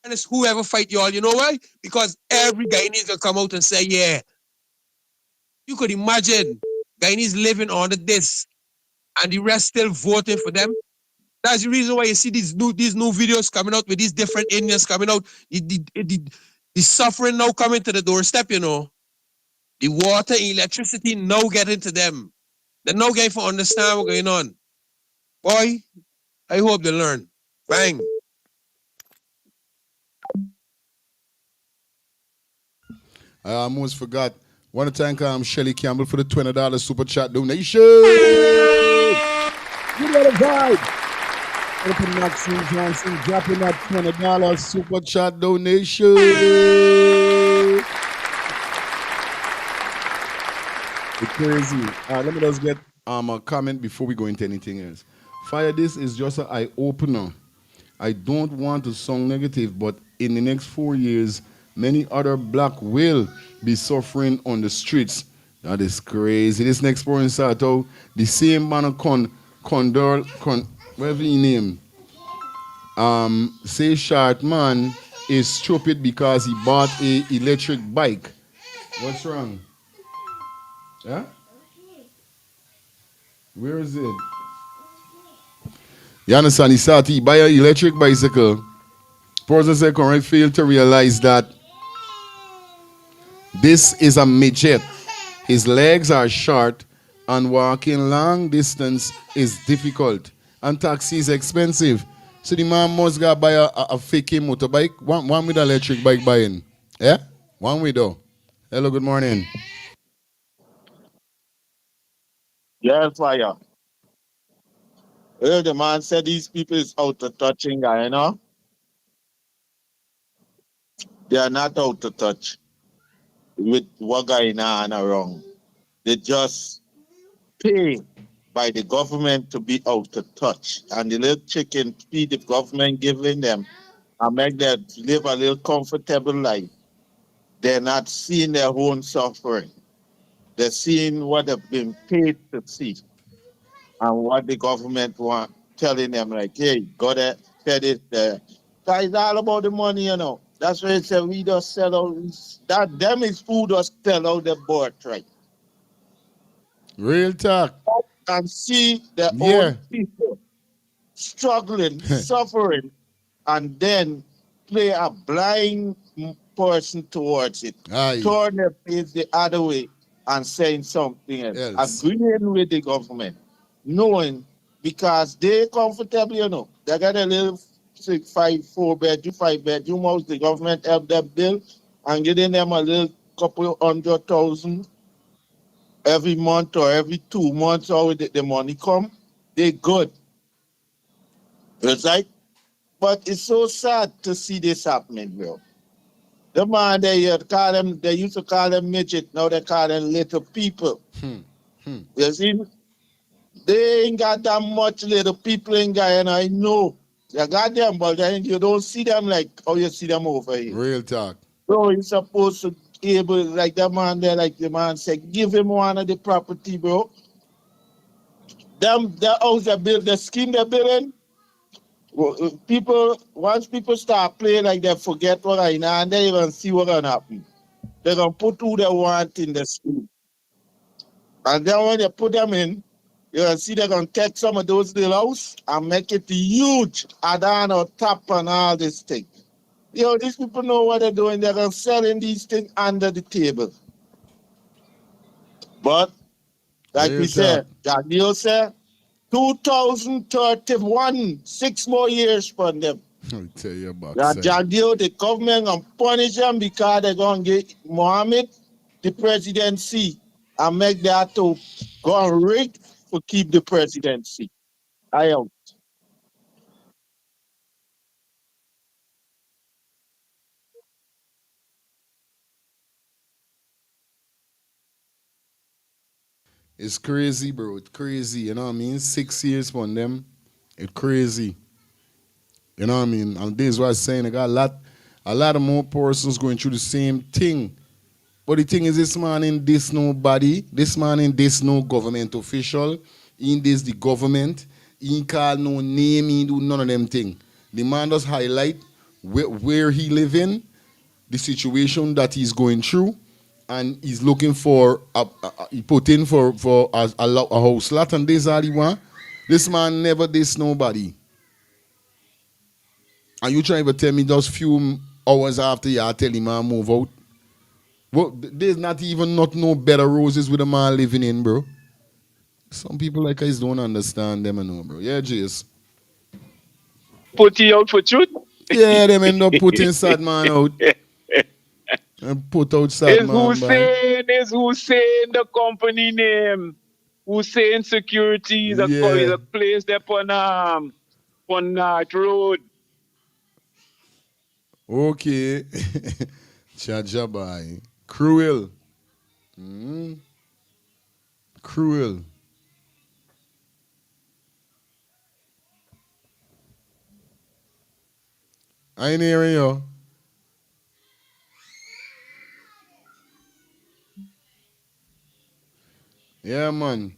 And it's whoever fight y'all. You know why? Because every Guyanese will come out and say, yeah. You could imagine Guyanese living under this and the rest still voting for them. That's the reason why you see these new videos coming out with these different Indians coming out. The suffering now coming to the doorstep, The water, electricity now getting to them. They're now getting to understand what's going on. Boy, I hope they learn. Bang. I almost forgot. Want to thank Shelly Campbell for the $20 super chat donation. You got a vibe. Open Maxine Johnson dropping that $20 super chat donation. It's crazy. Let me just get a comment before we go into anything else. Fire, this is just an eye opener. I don't want to sound negative, but in the next 4 years, many other black will be suffering on the streets. That is crazy. This next point start out, the same man whatever his name, say short man is stupid because he bought a electric bike. What's wrong? Yeah? Where is it? You understand? He started to buy an electric bicycle. Person said correct failed to realize that this is a midget. His legs are short and walking long distance is difficult. And taxi is expensive. So the man must go buy a fake motorbike. One with electric bike buying. Yeah? One with though. Hello, good morning. Yeah, fire. The man said these people is out of touching guy, They are not out to touch with what going on around. They just pay by the government to be out of touch. And the little chicken feed the government giving them and make them live a little comfortable life. They're not seeing their own suffering. They're seeing what they've been paid to see. and what the government want, telling them like, hey, go there, said it there. That is all about the money, you know. That's why it said we just sell out. That them is who just sell out the birthright. Real talk. And see their Yeah. own people struggling, suffering, and then play a blind person towards it. Aye. Turn their face the other way and saying something else. Else. Agreeing with the government. Knowing because they comfortable, you know. They got a little 4 bedroom, 5 bedroom house. The government help them build and giving them a little couple 100,000 every month or every 2 months, or the money come. They good. It's right? But it's so sad to see this happening, bro. The man they used to call them midget, now they call them little people. You see, they ain't got that much little people in Guyana, I know. You got them, but then you don't see them like how you see them over here. Real talk. So you're supposed to be able, like that man there, like the man said, give him one of the property, bro. Them the house they build, the scheme they're building, people once people start playing like they forget what I know and they even see what gonna happen. They're gonna put who they want in the school. And then when they put them in, you can see they're gonna take some of those little house and make it huge, add on or top and all this thing. Yo, these people know what they're doing. They're gonna selling these things under the table. But like Real we talk. said, Jagdeo said 2031, 6 more years for them. I'll tell you about Yeah, saying. Jagdeo, the government gonna punish them because they're gonna get Mohammed the presidency and make that to go and rig to keep the presidency. I am. It's crazy, bro. It's crazy. You know what I mean? 6 years for them. It's crazy. You know what I mean? And this is what I'm saying. I got a lot of more persons going through the same thing. But the thing is, this man in this nobody, this man in this no government official, in this the government, he ain't call no name, he do none of them thing. The man does highlight where he live in, the situation that he's going through, and he's looking for he put in for a house lot, and this all he want. This man never diss nobody. And you trying to tell me just few hours after you tell him man move out? Well, there's not even not no better roses with a man living in, bro. Some people like us don't understand them, and bro. Yeah, Jace. Put you out for truth. Yeah, them end up putting sad man out and put out sad Is man by. Hussein the company name? Hussein Security is Yeah. a place there on North Road. Okay. Chajabai. Cruel. Mm. Cruel. I ain't hearing you. Yeah, man.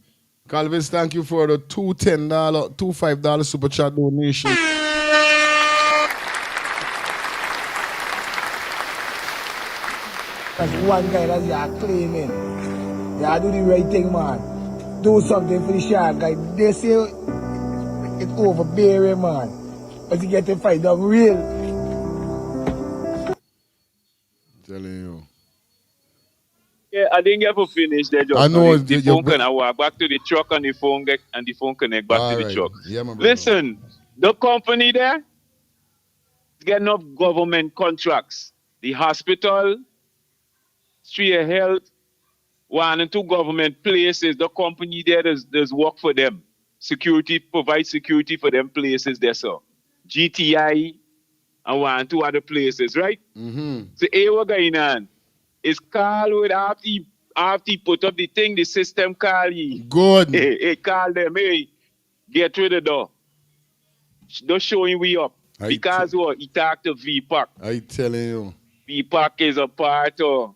Calvis, thank you for the $2 $5 super chat donation. That's one guy that you're claiming. You do the right thing, man. Do something for the shark guy. They say it's overbearing, man. But you get to fight them real. Telling you. Yeah, I didn't get to finish there I just now. know The phone can I walk back to the truck and the phone connect back to all the right. truck. Yeah, my brother. Listen, the company there is getting up government contracts. The hospital, Street Health, one and two government places. The company there does work for them. Security, provide security for them places there, so GTI and one and two other places, right? Mm-hmm. So hey, what going on? It's called with after he put up the thing, the system call you. Good. Hey, call them, hey, get rid of the door. Don't showing we up. Because what? He talked to VPAC. I telling you. VPAC is a part of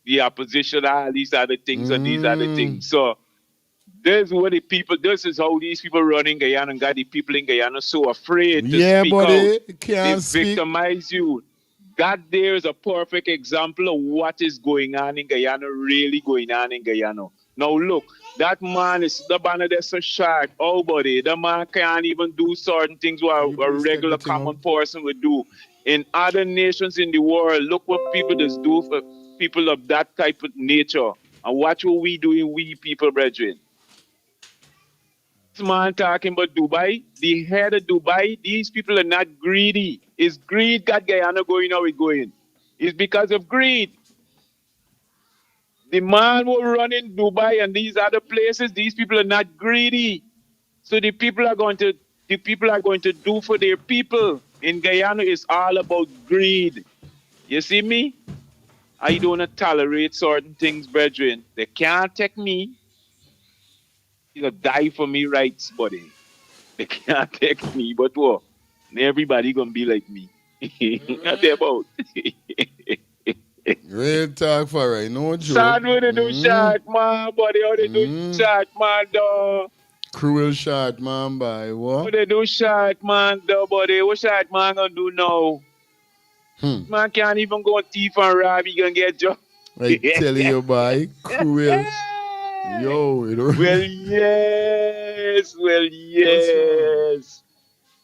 the opposition, all these other things and these other things. So This is what the people. This is how these people running Guyana and got the people in Guyana so afraid to Yeah, speak out. buddy. They Can't speak. victimize you. That there is a perfect example of what is going on in Guyana, really going on in Guyana. Now look, that man is the banner that's so sharp. Oh, buddy, the man can't even do certain things what a Please take the regular thing common out. person would do. In other nations in the world, look what people just do for people of that type of nature. And watch what we doing, we people, brethren. This man talking about Dubai, the head of Dubai, these people are not greedy. It's greed got Guyana going how it's going. It's because of greed. The man who running Dubai and these other places, these people are not greedy. So the people are going to do for their people. In Guyana, it's all about greed. You see me? I don't tolerate certain things, brethren. They can't take me. They'll die for me rights, buddy. They can't take me, but what? Everybody gonna be like me. Not they about. Real talk for right. No joke. Sad what they do shot, man, buddy. How they do shot, man, though. Cruel shot, man, by How what? they do shot, man, though, buddy. What shot, man, gonna do now? Man can't even go thief and rob. He gonna get job. I tell you, boy, cruel. Yo, it Well, yes. Well, yes.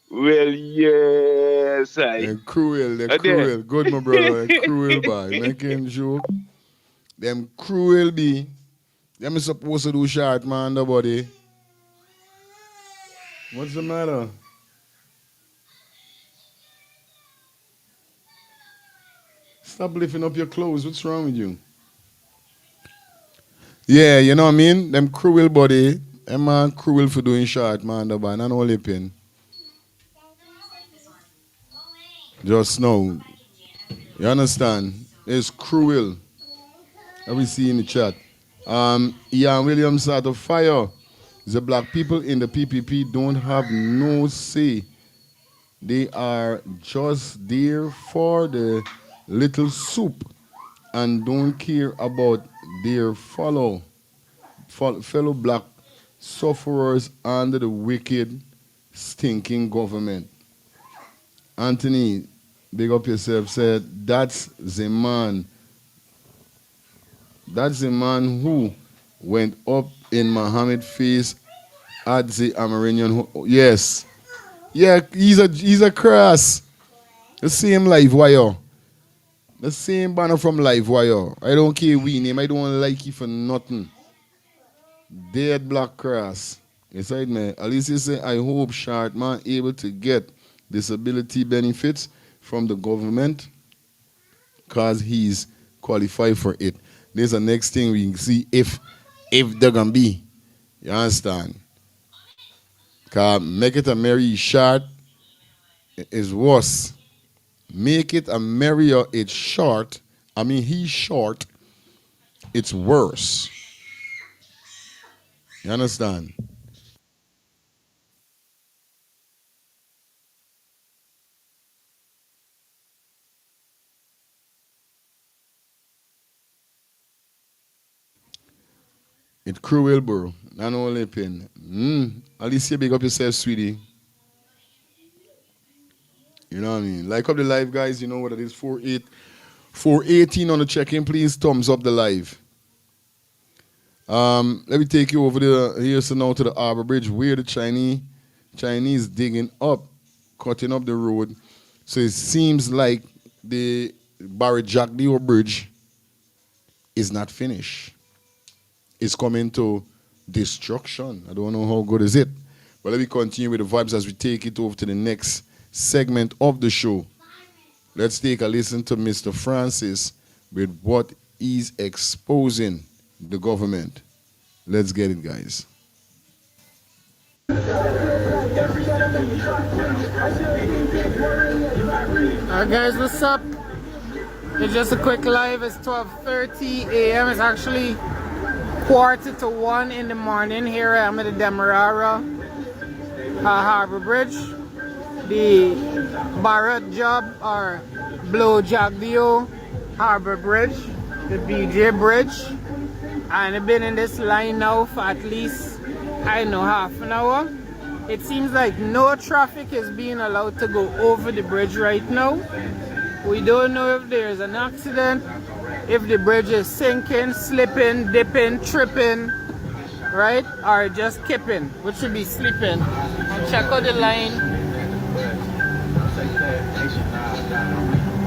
Well, yes. They're cruel, they're Are there? cruel. Good, my brother. They're cruel, boy. Making joke. Them cruel be. Them is supposed to do short, man, the body. What's the matter? Stop lifting up your clothes. What's wrong with you? Yeah, you know what I mean? Them cruel body. Them man cruel for doing short, man, the boy. Not only pin. Just know. You understand? It's cruel. That we see in the chat. Ian Williams out of fire. The black people in the PPP don't have no say. They are just there for the little soup and don't care about their fellow black sufferers under the wicked, stinking government. Anthony, big up yourself, said, that's the man. That's the man who went up in Muhammad's face at the Amerindian. Yes. Yeah, he's a cross. The same live wire. The same banner from live wire. I don't care we name. I don't like it for nothing. Dead black cross. Inside me. At least you say, I hope short man able to get disability benefits from the government because he's qualified for it. There's the next thing we can see if they're gonna be. You understand? Cause make it a merry short is worse. Make it a merrier, it's short. I mean he's short, it's worse. You understand? It's cruel, bro. Not only pain. At least you big up yourself, sweetie. You know what I mean? Like up the live, guys. You know what it is. 418 on the check-in, please. Thumbs up the live. Let me take you over there. Here's now to the Harbour Bridge where the Chinese digging up, cutting up the road. So it seems like the Barry Jack Dio Bridge is not finished. It's coming to destruction. I don't know how good is it. But let me continue with the vibes as we take it over to the next segment of the show. Let's take a listen to Mr. Francis with what he's exposing the government. Let's get it, guys. Alright guys, what's up? It's just a quick live. It's 12:30 a.m. It's actually 1:45 in the morning. Here I am at the Demerara Harbour Bridge. The Barrett job or Blow Jagdio Harbour Bridge, the BJ Bridge. And I've been in this line now for at least I don't know, half an hour. It seems like no traffic is being allowed to go over the bridge right now. We don't know if there's an accident, if the bridge is sinking, slipping, dipping, tripping, right? Or just kipping, which should be sleeping. And check out the line.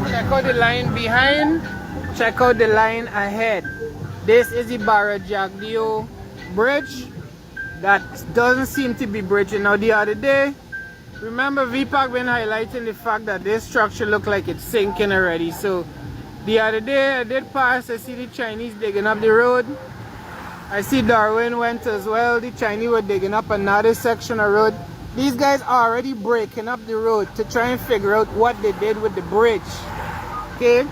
Check out the line behind. Check out the line ahead. This is the Barajagdio Bridge. That doesn't seem to be bridging. Now the other day, remember VPAC been highlighting the fact that this structure looked like it's sinking already. So the other day I did pass, I see the Chinese digging up the road. I see Darwin went as well. The Chinese were digging up another section of road. These guys are already breaking up the road to try and figure out what they did with the bridge. Okay?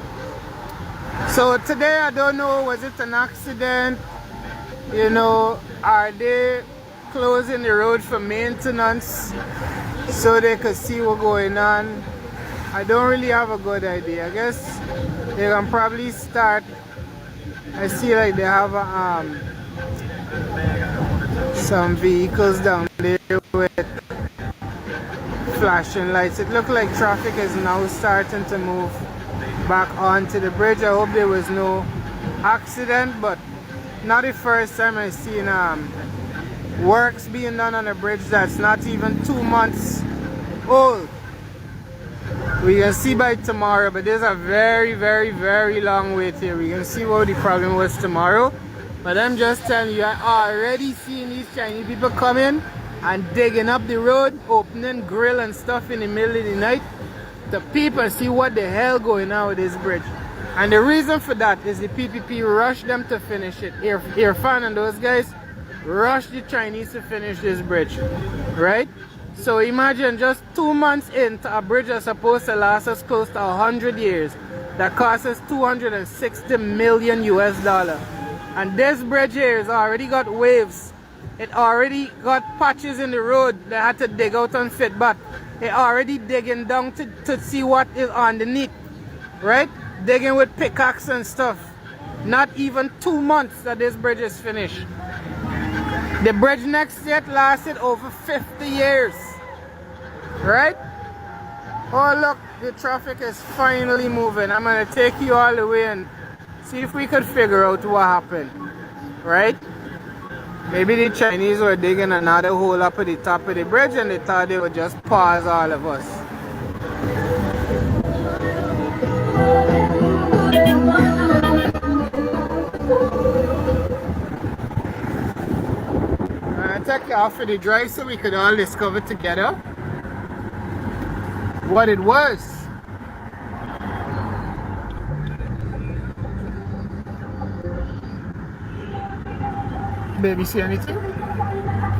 So today I don't know, was it an accident? You know, are they closing the road for maintenance so they could see what's going on? I don't really have a good idea. I guess they can probably start. I see like they have some vehicles down there with flashing lights. It looks like traffic is now starting to move back onto the bridge. I hope there was no accident, but not the first time I've seen works being done on a bridge that's not even 2 months old. We can see by tomorrow, but there's a very, very, very long wait here. We can see what the problem was tomorrow. But I'm just telling you, I already seen these Chinese people coming and digging up the road, opening grill and stuff in the middle of the night to peep and see what the hell going on with this bridge. And the reason for that is the PPP rushed them to finish it. Irfan and those guys rushed the Chinese to finish this bridge, right? So imagine just 2 months into a bridge that's supposed to last us close to 100 years, that cost us $260 million US. And this bridge here has already got waves. It already got patches in the road that had to dig out and fit back. It already digging down to see what is underneath, right? Digging with pickaxe and stuff. Not even 2 months that this bridge is finished. The bridge next to it lasted over 50 years, right? Oh look, the traffic is finally moving. I'm gonna take you all the way and see if we could figure out what happened, right? Maybe the Chinese were digging another hole up at the top of the bridge and they thought they would just pause all of us. I'm gonna take you off for the drive so we could all discover together what it was. Baby, see anything?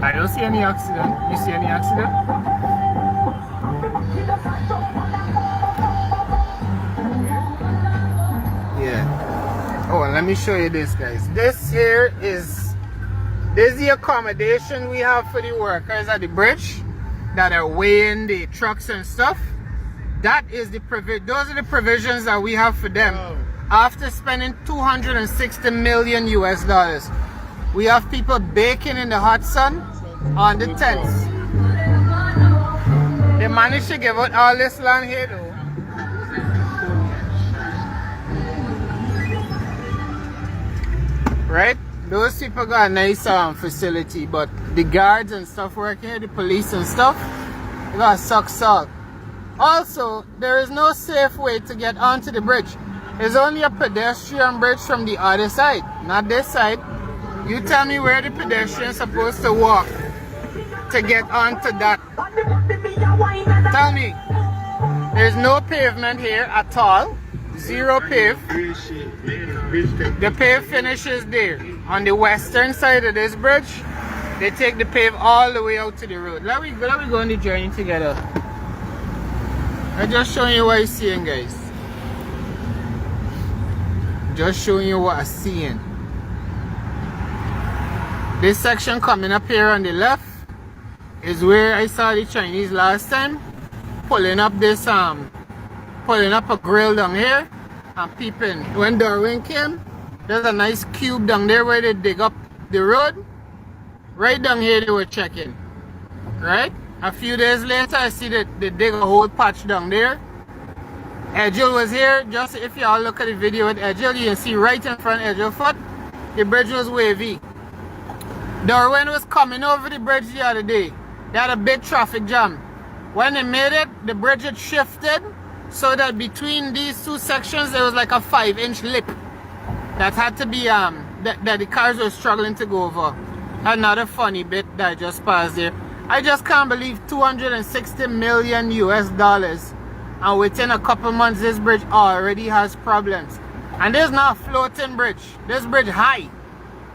I don't see any accident. You see any accident? Yeah. Oh, and let me show you this, guys. This is the accommodation we have for the workers at the bridge that are weighing the trucks and stuff. That is the those are the provisions that we have for them after spending $260 million US. We have people baking in the hot sun on the tents. They managed to give out all this land here though. Right? Those people got a nice facility, but the guards and stuff working here, the police and stuff, they gotta suck salt. Also, there is no safe way to get onto the bridge. There's only a pedestrian bridge from the other side, not this side. You tell me where the pedestrian's supposed to walk to get onto that. Tell me. There's no pavement here at all. Zero pave. The pave finishes there. On the western side of this bridge, they take the pave all the way out to the road. Let me go on the journey together. I'm just showing you what I'm seeing, guys. Just showing you what I'm seeing. This section coming up here on the left is where I saw the Chinese last time pulling up this pulling up a grill down here and peeping. When Darwin came, there's a nice cube down there where they dig up the road Right down here they were checking. Right? A few days later, I see that they dig a whole patch down there. Edgel was here. Just if y'all look at the video with Edgel, you can see right in front of Edgel foot, the bridge was wavy. Darwin was coming over the bridge the other day. They had a big traffic jam. When they made it, the bridge had shifted so that between these two sections there was like a 5-inch lip that had to be that the cars were struggling to go over. Another funny bit that I just passed there. I just can't believe $260 million US, and within a couple months this bridge already has problems. And this is not a floating bridge. This bridge high,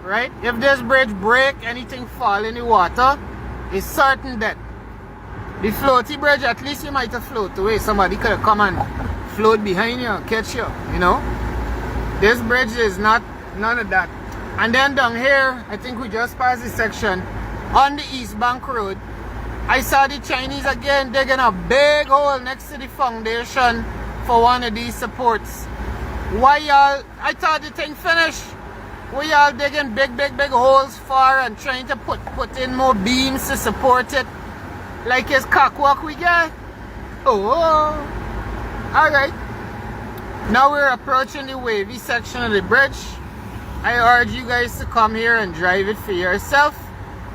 right? If this bridge break, anything fall in the water, it's certain that the floaty bridge, at least you might have float away. Somebody could have come and float behind you and catch you, you know? This bridge is not, none of that. And then down here, I think we just passed this section, on the East Bank Road, I saw the Chinese again digging a big hole next to the foundation for one of these supports. Why y'all, I thought the thing finished. Why y'all digging big holes for and trying to put in more beams to support it? Like it's cockwalk we get? Oh, alright. Now we're approaching the wavy section of the bridge. I urge you guys to come here and drive it for yourself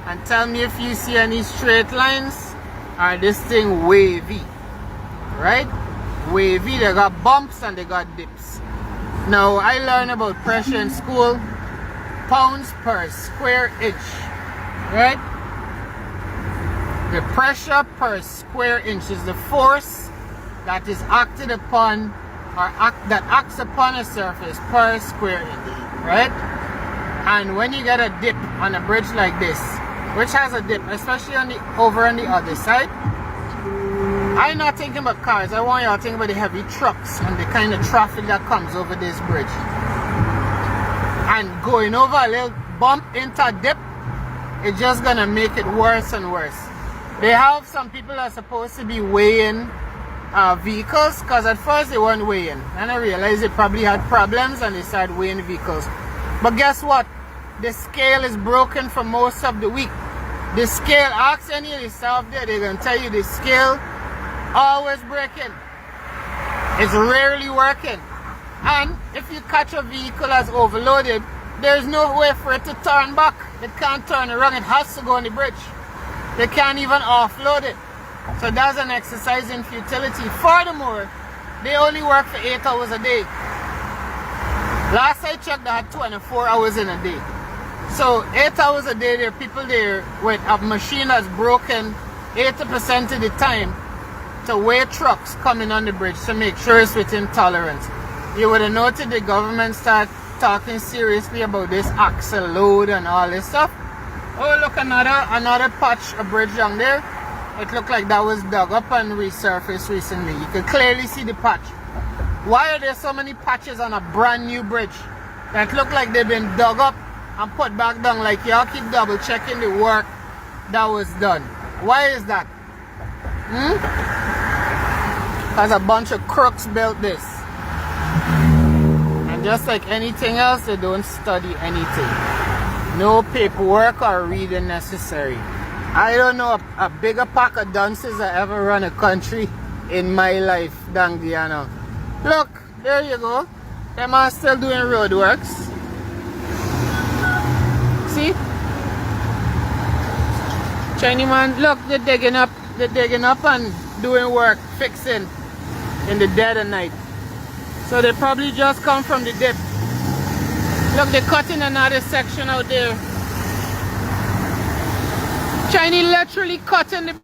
and tell me if you see any straight lines or this thing wavy, right? Wavy, they got bumps and they got dips. Now I learned about pressure in school, pounds per square inch, right? The pressure per square inch is the force that is acted upon or that acts upon a surface per square inch, right? And when you get a dip on a bridge like this, which has a dip, especially on the over on the other side, I'm not thinking about cars. I want y'all to think about the heavy trucks and the kind of traffic that comes over this bridge. And going over a little bump into a dip, it's just gonna make it worse and worse. They have some people that are supposed to be weighing vehicles, because at first they weren't weighing. And I realized they probably had problems and they started weighing vehicles. But guess what? The scale is broken for most of the week. The scale, ask any of the staff there, they're going to tell you the scale always breaking. It's rarely working. And if you catch a vehicle as overloaded, there's no way for it to turn back. It can't turn around, it has to go on the bridge. They can't even offload it. So that's an exercise in futility. Furthermore, they only work for 8 hours a day. Last I checked, they had 24 hours in a day. So 8 hours a day, there are people there with a machine that's broken 80% of the time to weigh trucks coming on the bridge to make sure it's within tolerance. You would have noted the government start talking seriously about this axle load and all this stuff. Oh look, another patch, a bridge down there. It looked like that was dug up and resurfaced recently. You can clearly see the patch. Why are there so many patches on a brand new bridge that look like they've been dug up and put back down? Like y'all keep double checking the work that was done. Why is that? Because a bunch of crooks built this. And just like anything else, they don't study anything. No paperwork or reading necessary. I don't know a bigger pack of dunces I ever run a country in my life than Adriana. Look, there you go. Them are still doing road works. See? Chinese man, look, they're digging up and doing work, fixing in the dead of night. So they probably just come from the dip. Look, they're cutting another section out there. Chinese literally cutting the